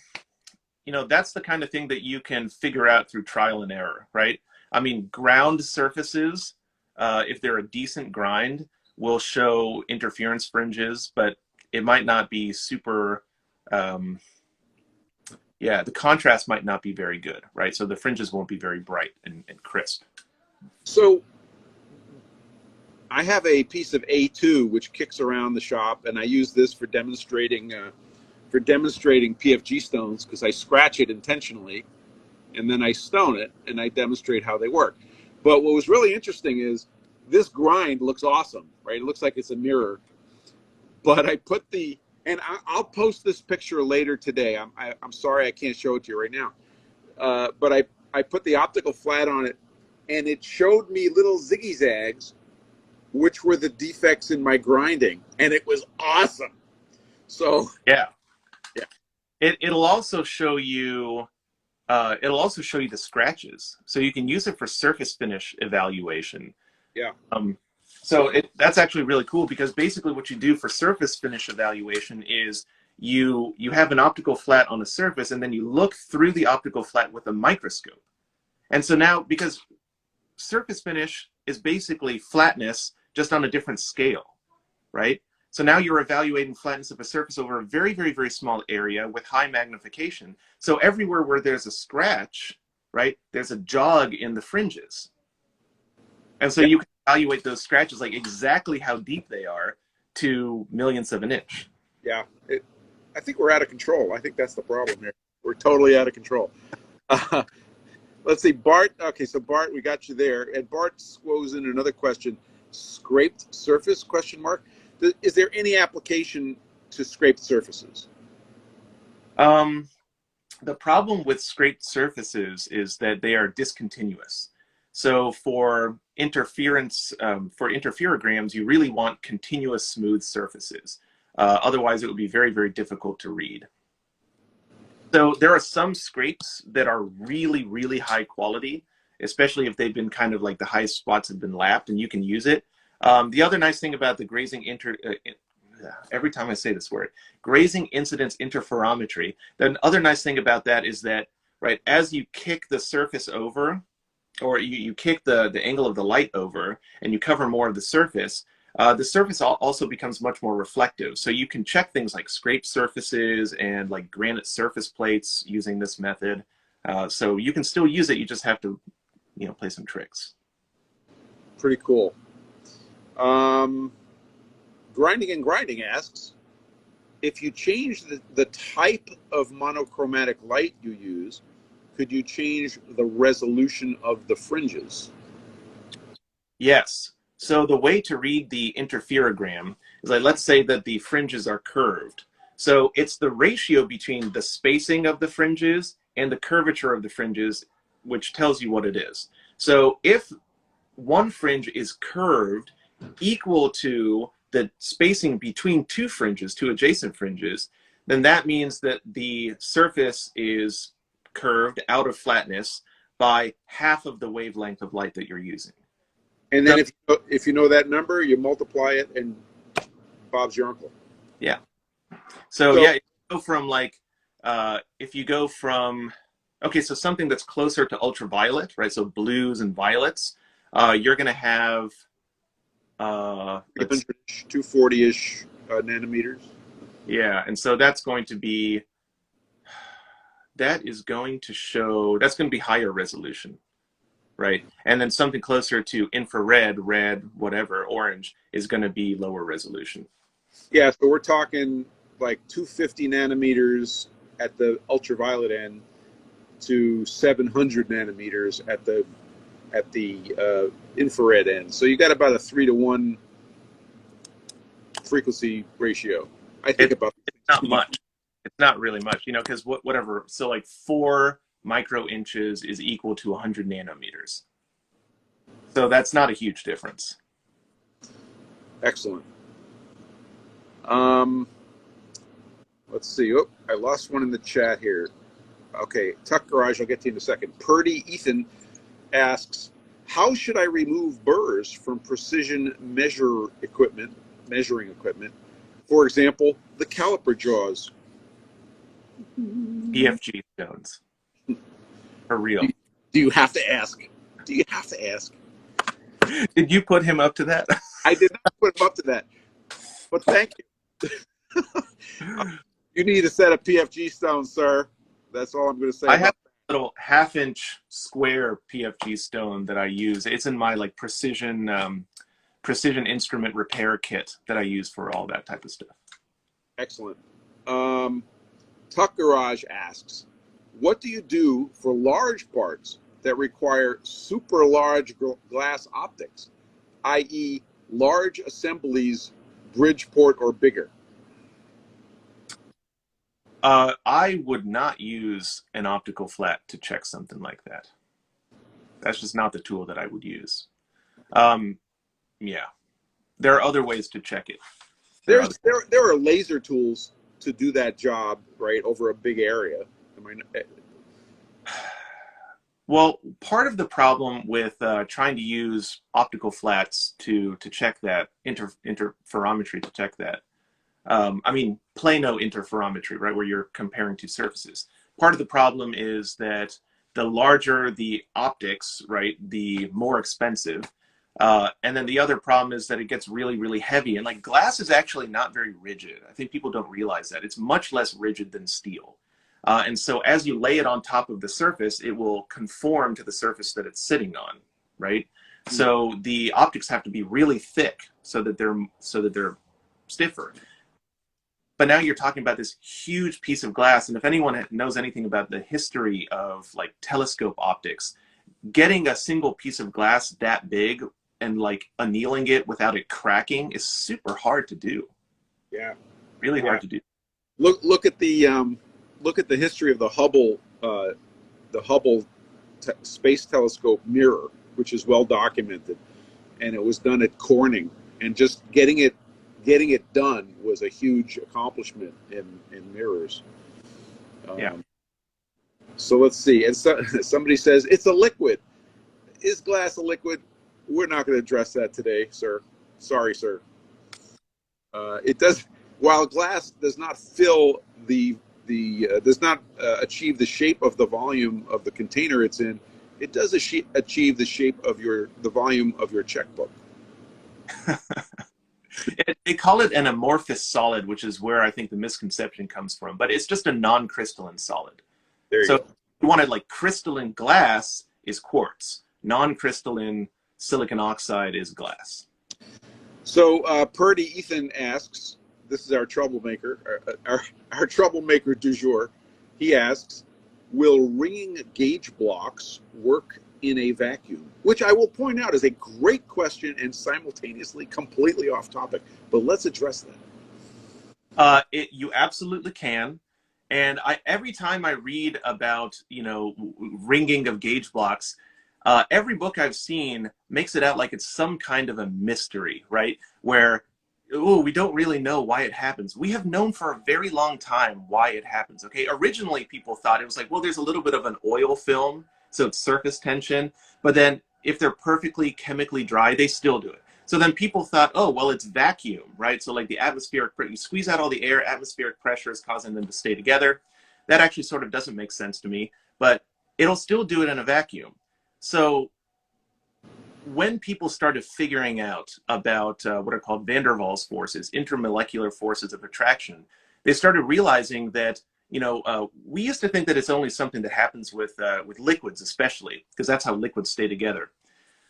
you know, that's the kind of thing that you can figure out through trial and error, right? I mean, ground surfaces, if they're a decent grind, will show interference fringes, but it might not be super, yeah, the contrast might not be very good, right? So the fringes won't be very bright and crisp. So I have a piece of A2 which kicks around the shop, and I use this for demonstrating PFG stones because I scratch it intentionally, and then I stone it, and I demonstrate how they work. But what was really interesting is this grind looks awesome, right? It looks like it's a mirror. But I put and I'll post this picture later today. I'm sorry I can't show it to you right now. But I put the optical flat on it, and it showed me little ziggy zags, which were the defects in my grinding, and it was awesome. So Yeah. yeah, It'll also show you the scratches, so you can use it for surface finish evaluation. yeah, So that's actually really cool because basically what you do for surface finish evaluation is you have an optical flat on a surface, and then you look through the optical flat with a microscope. And so now, because surface finish is basically flatness just on a different scale, right? So now you're evaluating flatness of a surface over a very, very, very small area with high magnification. So everywhere where there's a scratch, right, there's a jog in the fringes. And so yeah. you can evaluate those scratches, like exactly how deep they are, to millionths of an inch. Yeah. I think we're out of control. I think that's the problem here. We're totally out of control. Let's see, Bart. Okay, so Bart, we got you there. And Bart goes in another question. Scraped surface, question mark. Is there any application to scraped surfaces? The problem with scraped surfaces is that they are discontinuous. So for interferograms, you really want continuous smooth surfaces. Otherwise, it would be very, very difficult to read. So there are some scrapes that are really, really high quality, especially if they've been kind of like the highest spots have been lapped, and you can use it. The other nice thing about the every time I say this word, grazing incidence interferometry, the other nice thing about that is that, right, as you kick the surface over, or you kick the angle of the light over, and you cover more of the surface also becomes much more reflective. So you can check things like scraped surfaces and like granite surface plates using this method. So you can still use it, you just have to, you know, play some tricks. Pretty cool. Grinding and Grinding asks, if you change the type of monochromatic light you use, could you change the resolution of the fringes? Yes. So the way to read the interferogram is, like, let's say that the fringes are curved. So it's the ratio between the spacing of the fringes and the curvature of the fringes, which tells you what it is. So if one fringe is curved equal to the spacing between two adjacent fringes, then that means that the surface is curved out of flatness by half of the wavelength of light that you're using. And then if you know that number, you multiply it, and Bob's your uncle. Yeah. So yeah, if you go from like, okay, so something that's closer to ultraviolet, right? So blues and violets, you're going to have 240-ish nanometers. Yeah, and so that's going to be higher resolution, right? And then something closer to infrared, red, whatever, orange, is going to be lower resolution. Yeah, so we're talking like 250 nanometers at the ultraviolet end to 700 nanometers at the infrared end. So you got about a 3-to-1 frequency ratio. I think it's not much. It's not really much, you know, because whatever. So like 4 micro inches is equal to 100 nanometers. So that's not a huge difference. Excellent. Um, let's see. Oh, I lost one in the chat here. Okay, Tuck Garage, I'll get to you in a second. Purdy Ethan asks, how should I remove burrs from precision measuring equipment? For example, the caliper jaws. PFG stones. For real. Do you have to ask? Do you have to ask? Did you put him up to that? I did not put him up to that, but thank you. You need a set of PFG stones, sir. That's all I'm going to say. I have a little half-inch square PFG stone that I use. It's in my like precision instrument repair kit that I use for all that type of stuff. Excellent. Tuck Garage asks, what do you do for large parts that require super large glass optics, i.e. large assemblies, Bridgeport or bigger? I would not use an optical flat to check something like that. That's just not the tool that I would use. Yeah, there are other ways to check it. There are laser tools to do that job, right, over a big area. Well, part of the problem with trying to use optical flats to check that, interferometry to check that, I mean, plano interferometry, right, where you're comparing two surfaces. Part of the problem is that the larger the optics, right, the more expensive. And then the other problem is that it gets really, really heavy. And like glass is actually not very rigid. I think people don't realize that. It's much less rigid than steel. And so as you lay it on top of the surface, it will conform to the surface that it's sitting on, right? Mm-hmm. So the optics have to be really thick so that they're stiffer. But now you're talking about this huge piece of glass, and if anyone knows anything about the history of like telescope optics, getting a single piece of glass that big and like annealing it without it cracking is super hard to do. Yeah, really hard to do. Look at the history of the Hubble Space Telescope mirror, which is well documented, and it was done at Corning, and just getting it done was a huge accomplishment in mirrors. Yeah. So let's see. And somebody says it's a liquid. Is glass a liquid? We're not going to address that today, sir. Sorry, sir. It does. While glass does not fill does not achieve the shape of the volume of the container it's in, it does achieve the shape of the volume of your checkbook. They call it an amorphous solid, which is where I think the misconception comes from. But it's just a non-crystalline solid. So if you wanted like crystalline glass is quartz. Non-crystalline silicon oxide is glass. So Purdy Ethan asks, this is our troublemaker, our troublemaker du jour. He asks, will ringing gauge blocks work in a vacuum? Which I will point out is a great question and simultaneously completely off topic. But let's address that. You absolutely can. And every time I read about, ringing of gauge blocks, every book I've seen makes it out like it's some kind of a mystery, right? Where, we don't really know why it happens. We have known for a very long time why it happens, okay? Originally, people thought it was like, well, there's a little bit of an oil film, so it's surface tension. But then if they're perfectly chemically dry, they still do it. So then people thought, oh, well, it's vacuum, right? So like the atmospheric, you squeeze out all the air, atmospheric pressure is causing them to stay together. That actually sort of doesn't make sense to me, but it'll still do it in a vacuum. So when people started figuring out about what are called van der Waals forces, intermolecular forces of attraction, they started realizing that, we used to think that it's only something that happens with liquids, especially, because that's how liquids stay together.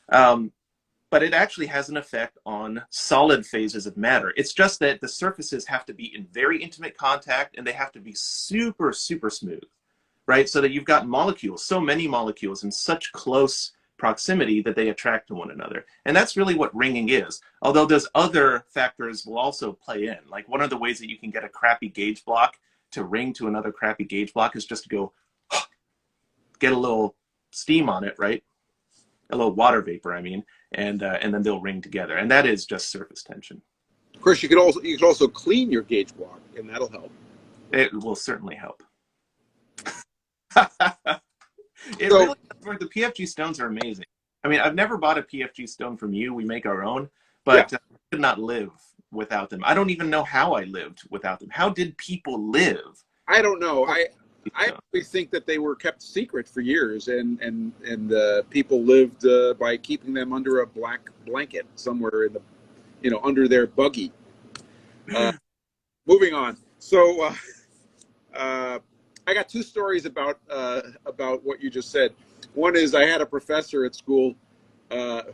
But it actually has an effect on solid phases of matter. It's just that the surfaces have to be in very intimate contact, and they have to be super, super smooth, right? So that you've got molecules, so many molecules in such close proximity that they attract to one another. And that's really what ringing is. Although those other factors will also play in. Like one of the ways that you can get a crappy gauge block to ring to another crappy gauge block is just to go, get a little steam on it, right? a little water vapor, I mean, and then they'll ring together. And that is just surface tension. Of course, you could also clean your gauge block, and that'll help. It will certainly help. It So, really, the PFG stones are amazing. I mean, I've never bought a PFG stone from you. We make our own, but yeah. I could not live without them. I don't even know how I lived without them. How did people live? I don't know. I actually think that they were kept secret for years, and people lived by keeping them under a black blanket somewhere in the, under their buggy. Moving on. So, I got two stories about what you just said. One is I had a professor at school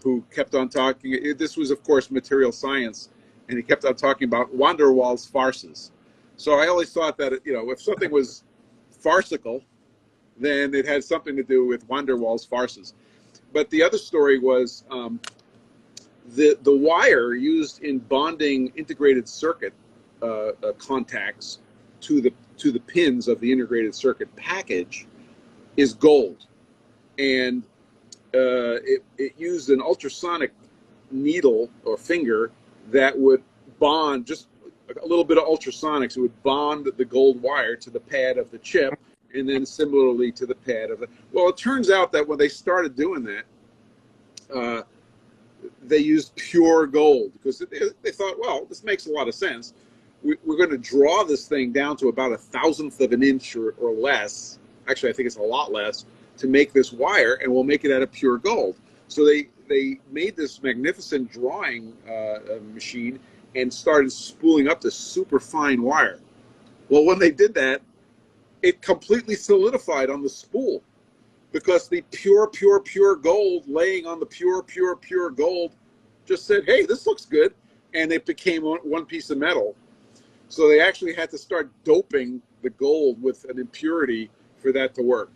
who kept on talking. This was, of course, material science, and he kept on talking about van der Waals farces. So I always thought that if something was farcical, then it had something to do with van der Waals farces. But the other story was the wire used in bonding integrated circuit contacts to the pins of the integrated circuit package is gold, and it used an ultrasonic needle or finger that would bond, just a little bit of ultrasonics. It would bond the gold wire to the pad of the chip, and then similarly to the pad of the. Well, it turns out that when they started doing that, they used pure gold because they thought, well, this makes a lot of sense. We're going to draw this thing down to about 1/1000th of an inch or less. Actually, I think it's a lot less to make this wire, and we'll make it out of pure gold. So they made this magnificent drawing machine and started spooling up this super fine wire. Well, when they did that, it completely solidified on the spool because the pure gold laying on the pure gold just said, hey, this looks good. And it became one piece of metal. So they actually had to start doping the gold with an impurity for that to work.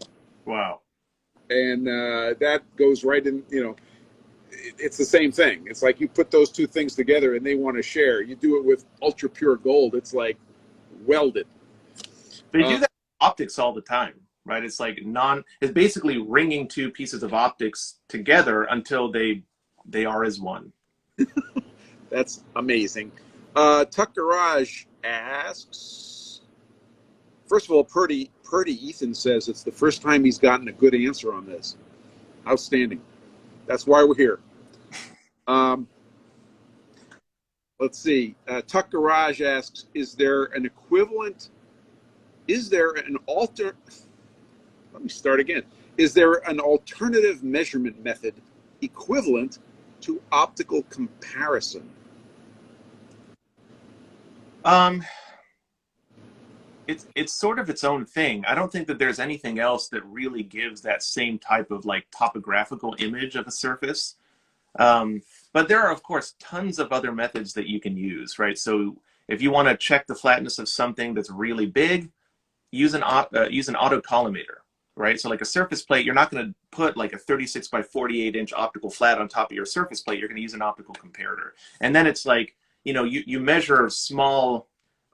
Wow. And that goes right in, it's the same thing. It's like you put those two things together and they want to share. You do it with ultra pure gold. It's like welded. They do that with optics all the time, right? It's like it's basically ringing two pieces of optics together until they are as one. That's amazing. Tuck Garage asks, first of all, Purdy Ethan says it's the first time he's gotten a good answer on this. Outstanding. That's why we're here. Let's see. Tuck Garage asks, is there an equivalent? Is there an Let me start again. Is there an alternative measurement method equivalent to optical comparison? It's sort of its own thing. I don't think that there's anything else that really gives that same type of like topographical image of a surface. But there are, of course, tons of other methods that you can use, right? So if you want to check the flatness of something that's really big, use an autocollimator, right? So like a surface plate, you're not going to put like a 36 by 48 inch optical flat on top of your surface plate. You're going to use an optical comparator. And then it's like, you measure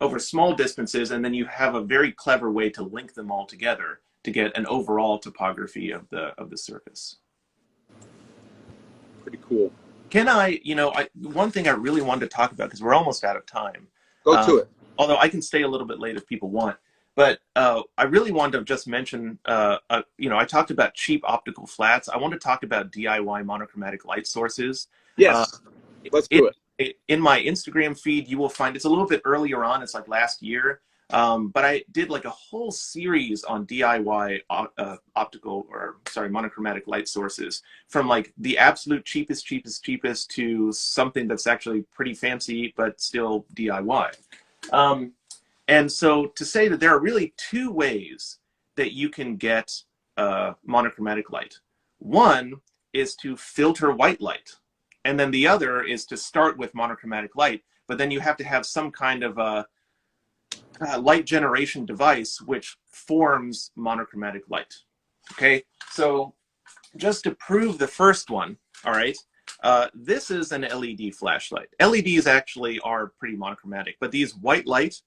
over small distances, and then you have a very clever way to link them all together to get an overall topography of the surface. Pretty cool. Can one thing I really wanted to talk about, because we're almost out of time. Go to it. Although I can stay a little bit late if people want. But I really wanted to just mention, I talked about cheap optical flats. I want to talk about DIY monochromatic light sources. Yes, let's do it. In my Instagram feed, you will find, it's a little bit earlier on, it's like last year, but I did like a whole series on DIY monochromatic light sources, from like the absolute cheapest to something that's actually pretty fancy, but still DIY. And so to say that there are really two ways that you can get monochromatic light. One is to filter white light. And then the other is to start with monochromatic light, but then you have to have some kind of a light generation device which forms monochromatic light. Okay, so just to prove the first one, all right, this is an LED flashlight. LEDs actually are pretty monochromatic, but these white light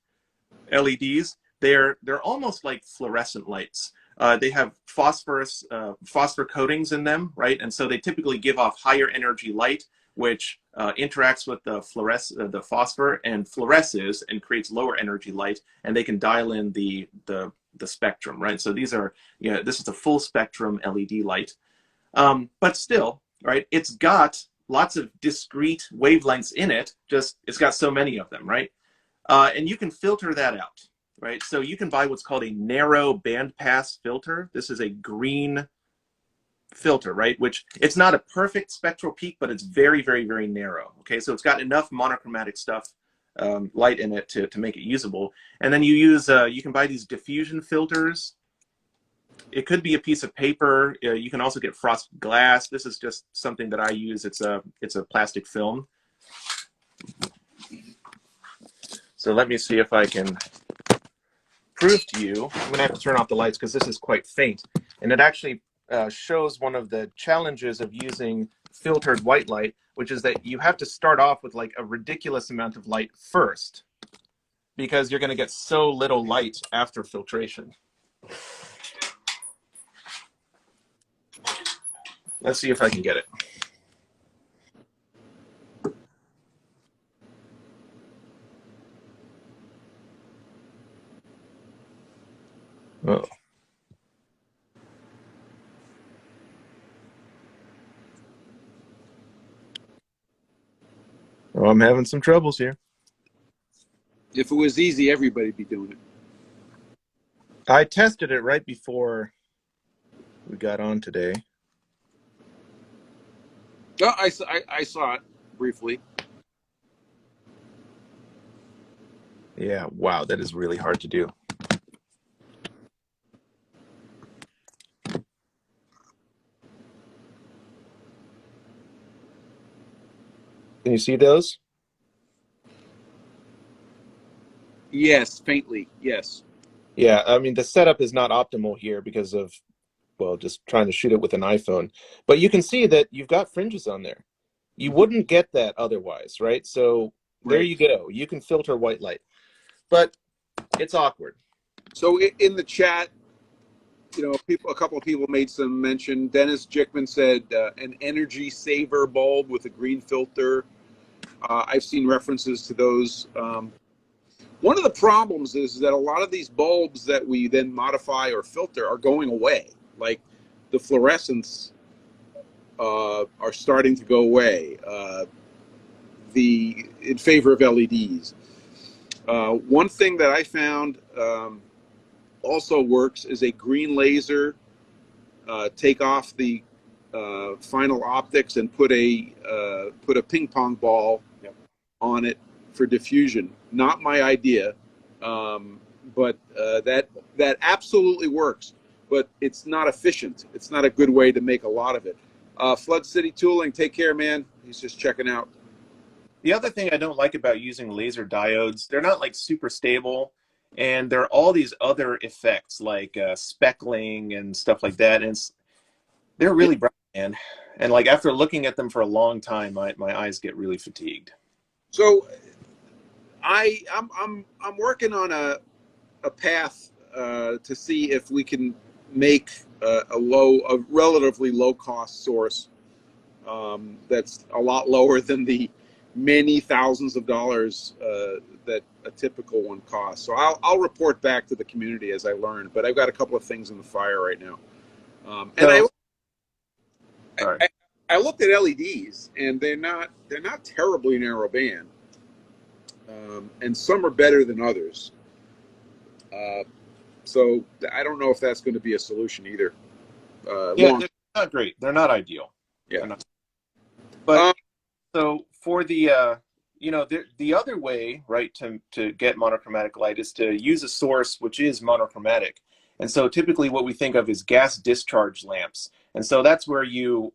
LEDs, they're almost like fluorescent lights. They have phosphor coatings in them, right? And so they typically give off higher energy light, which interacts with the phosphor and fluoresces and creates lower energy light, and they can dial in the spectrum, right? So these are, this is a full spectrum LED light, but still, right? It's got lots of discrete wavelengths in it. Just it's got so many of them, right? And you can filter that out, right? So you can buy what's called a narrow bandpass filter. This is a green filter, right? Which it's not a perfect spectral peak, but it's very, very, very narrow. Okay, so it's got enough monochromatic stuff, light in it to make it usable. And then you use, you can buy these diffusion filters. It could be a piece of paper. You can also get frosted glass. This is just something that I use. It's a plastic film. So let me see if I can prove to you. I'm gonna have to turn off the lights because this is quite faint. And it actually shows one of the challenges of using filtered white light, which is that you have to start off with like a ridiculous amount of light first, because you're gonna get so little light after filtration. Let's see if I can get it. Oh. Oh, I'm having some troubles here. If it was easy, everybody'd be doing it. I tested it right before we got on today. Oh, I saw it briefly. Yeah, wow, that is really hard to do. Can you see those? Yes, faintly, yes. Yeah, I mean, the setup is not optimal here because of, well, just trying to shoot it with an iPhone. But you can see that you've got fringes on there. You wouldn't get that otherwise, right? So there you go. You can filter white light. But it's awkward. So in the chat, a couple of people made some mention. Dennis Jickman said an energy saver bulb with a green filter. I've seen references to those. One of the problems is that a lot of these bulbs that we then modify or filter are going away. Like the fluorescents are starting to go away in favor of LEDs. One thing that I found also works is a green laser. Take off the final optics and put a ping pong ball on it for diffusion. Not my idea, but that absolutely works. But it's not efficient. It's not a good way to make a lot of it. Flood City Tooling, take care, man. He's just checking out. The other thing I don't like about using laser diodes, they're not like super stable, and there are all these other effects like speckling and stuff like that, and they're really bright, man. And like after looking at them for a long time, my eyes get really fatigued. So I'm working on a path to see if we can make a relatively low cost source that's a lot lower than the many thousands of dollars that a typical one costs. So I'll report back to the community as I learn, but I've got a couple of things in the fire right now. And I looked at LEDs, and they're not terribly narrow band, and some are better than others. So I don't know if that's going to be a solution either. Yeah, they're not great. They're not ideal. Yeah. Not. But so for the the other way, right, to get monochromatic light is to use a source which is monochromatic. And so typically what we think of is gas discharge lamps. And so that's where you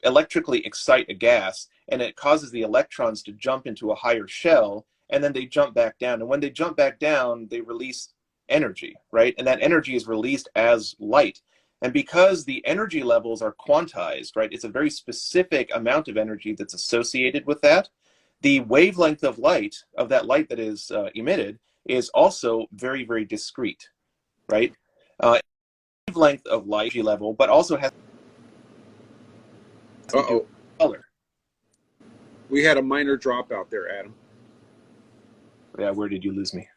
electrically excite a gas, and it causes the electrons to jump into a higher shell, and then they jump back down. And when they jump back down, they release energy, right? And that energy is released as light. And because the energy levels are quantized, right, it's a very specific amount of energy that's associated with that. The wavelength of light, of that light that is emitted, is also very, very discrete, right? wavelength of light level, but also has to do with color. We had a minor dropout there, Adam. Yeah, where did you lose me?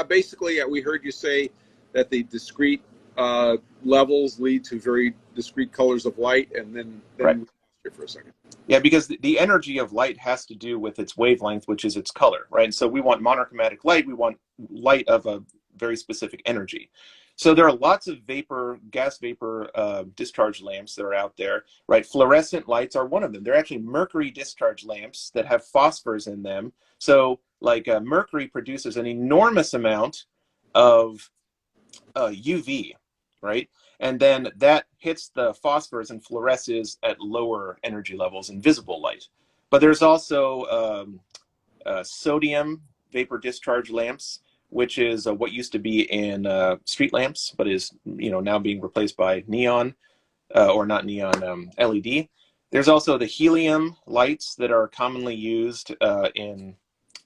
Basically, we heard you say that the discrete levels lead to very discrete colors of light, and then Right. we lost you for a second. Yeah, because the energy of light has to do with its wavelength, which is its color, right? And so we want monochromatic light. We want light of a very specific energy. So there are lots of gas vapor discharge lamps that are out there, right? Fluorescent lights are one of them. They're actually mercury discharge lamps that have phosphors in them. So like mercury produces an enormous amount of UV, right? And then that hits the phosphors and fluoresces at lower energy levels in visible light. But there's also sodium vapor discharge lamps, which is what used to be in street lamps, but is now being replaced by neon, or not neon, LED. There's also the helium lights that are commonly used in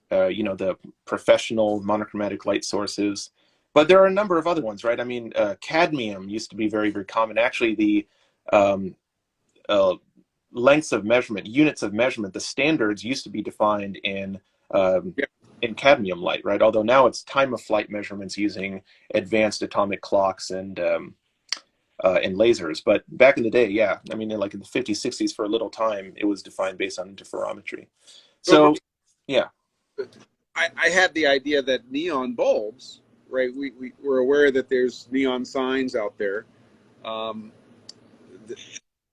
the professional monochromatic light sources. But there are a number of other ones, right? I mean, cadmium used to be very, very common. Actually, the lengths of measurement, units of measurement, the standards used to be defined in cadmium light, right? Although now it's time of flight measurements using advanced atomic clocks and lasers. But back in the day, yeah, I mean, in the 50s, 60s, for a little time, it was defined based on interferometry. So, yeah. I had the idea that neon bulbs, right? We're aware that there's neon signs out there.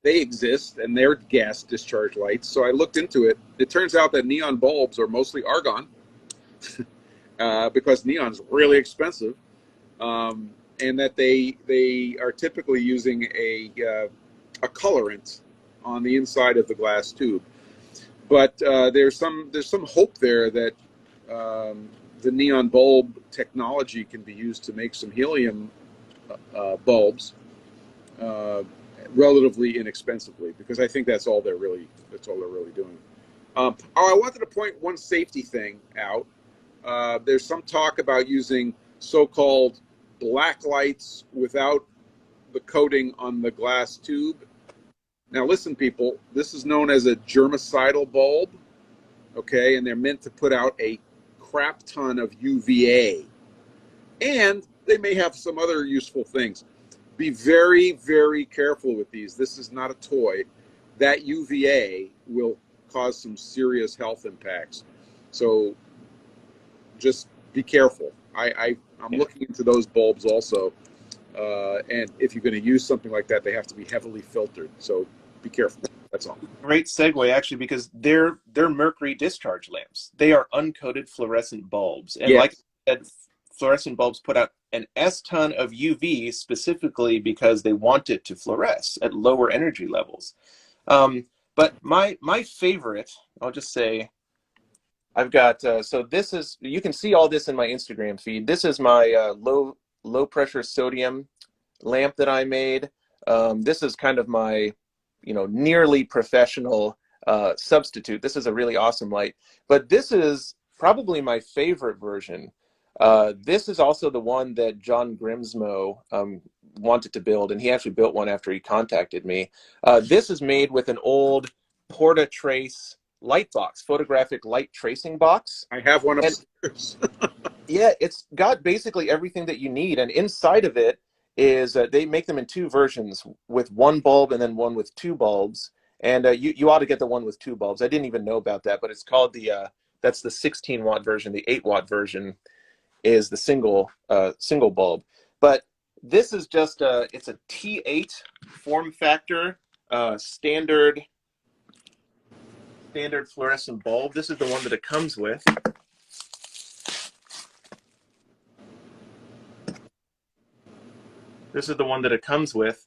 They exist, and they're gas discharge lights. So I looked into it. It turns out that neon bulbs are mostly argon, because neon's really expensive, and that they are typically using a colorant on the inside of the glass tube. But there's some hope there that the neon bulb technology can be used to make some helium bulbs relatively inexpensively, because I think that's all they're really doing. I wanted to point one safety thing out. There's some talk about using so-called black lights without the coating on the glass tube. Now listen, people, this is known as a germicidal bulb, okay, and they're meant to put out a crap ton of UVA, and they may have some other useful things. Be very, very careful with these. This is not a toy. That UVA will cause some serious health impacts, so just be careful. I'm looking into those bulbs also, and if you're going to use something like that, they have to be heavily filtered, so be careful. That's all. Great segue, actually, because they're mercury discharge lamps. They are uncoated fluorescent bulbs. And like I said, fluorescent bulbs put out an S-ton of UV specifically because they want it to fluoresce at lower energy levels. But my favorite, I'll just say, I've got, so this is, you can see all this in my Instagram feed. This is my low pressure sodium lamp that I made. This is kind of my nearly professional substitute. This is a really awesome light, but this is probably my favorite version. This is also the one that John Grimsmo wanted to build, and he actually built one after he contacted me. This is made with an old Portatrace light box, photographic light tracing box. I have one upstairs. Yeah, it's got basically everything that you need, and inside of it is they make them in two versions, with one bulb and then one with two bulbs. And you ought to get the one with two bulbs. I didn't even know about that, but it's called that's the 16 watt version. The 8 watt version is the single bulb. But this is just it's a T8 form factor, standard fluorescent bulb. This is the one that it comes with. This is the one that it comes with.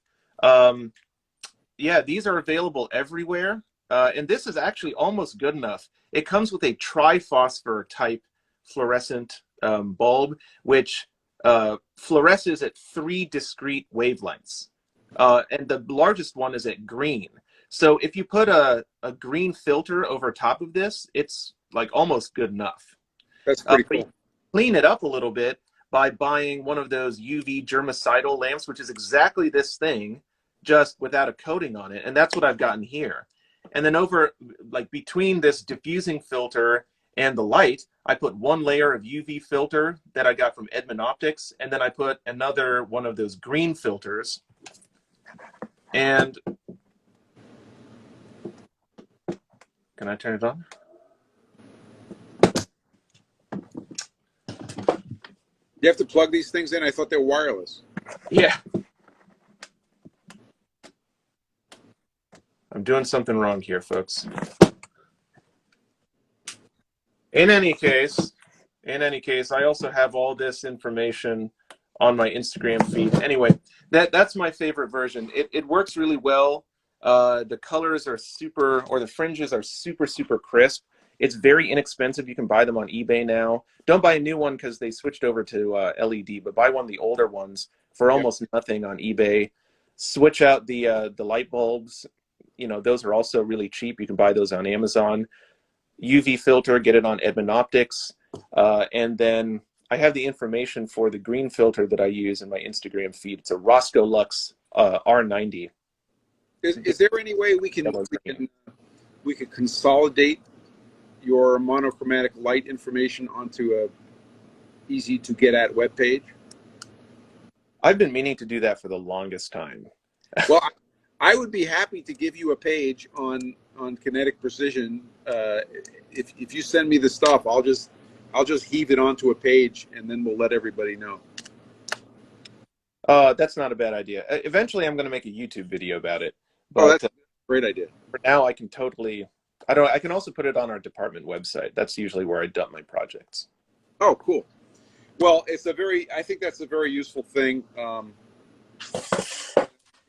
Yeah, these are available everywhere. And this is actually almost good enough. It comes with a triphosphor type fluorescent bulb, which fluoresces at 3 discrete wavelengths. And the largest one is at green. So if you put a green filter over top of this, it's like almost good enough. That's pretty cool. Clean it up a little bit by buying one of those UV germicidal lamps, which is exactly this thing, just without a coating on it. And that's what I've gotten here. And then over, like between this diffusing filter and the light, I put one layer of UV filter that I got from Edmund Optics, and then I put another one of those green filters. And can I turn it on? You have to plug these things in? I thought they were wireless. Yeah. I'm doing something wrong here, folks. In any case, I also have all this information on my Instagram feed. Anyway, that's my favorite version. It works really well. The colors are super, or the fringes are super, super crisp. It's very inexpensive. You can buy them on eBay now. Don't buy a new one because they switched over to LED, but buy one of the older ones for almost nothing on eBay. Switch out the light bulbs. You know, those are also really cheap. You can buy those on Amazon. UV filter, get it on Edmund Optics. And then I have the information for the green filter that I use in my Instagram feed. It's a Roscoe Lux R90. Is there any way we could consolidate your monochromatic light information onto a easy to get at web page? I've been meaning to do that for the longest time. Well, I would be happy to give you a page on kinetic precision. If you send me the stuff, I'll just heave it onto a page, and then we'll let everybody know. That's not a bad idea. Eventually, I'm going to make a YouTube video about it. But that's a great idea. For now, I can totally. I can also put it on our department website. That's usually where I dump my projects. Oh, cool. Well, I think that's a very useful thing.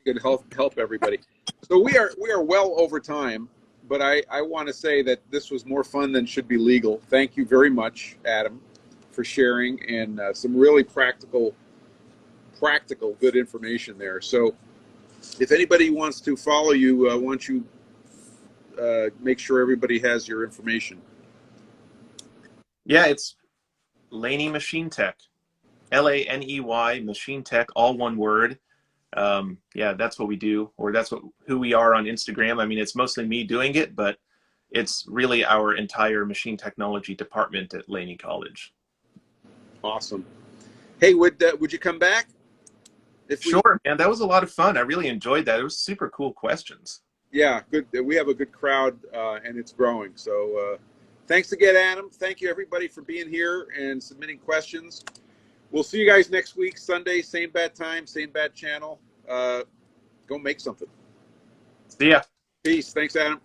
Could help everybody. So we are well over time, but I want to say that this was more fun than should be legal. Thank you very much, Adam, for sharing, and some really practical good information there. So if anybody wants to follow you, why don't you make sure everybody has your information? Yeah, it's Laney Machine Tech, LANEY Machine Tech, all one word. Yeah, that's what we do, or that's who we are on Instagram. I mean, it's mostly me doing it, but it's really our entire machine technology department at Laney College. Awesome. Hey, would you come back? Sure, man. That was a lot of fun. I really enjoyed that. It was super cool questions. Yeah, good. We have a good crowd, and it's growing. So thanks again, Adam. Thank you, everybody, for being here and submitting questions. We'll see you guys next week, Sunday, same bad time, same bad channel. Go make something. See ya. Peace. Thanks, Adam.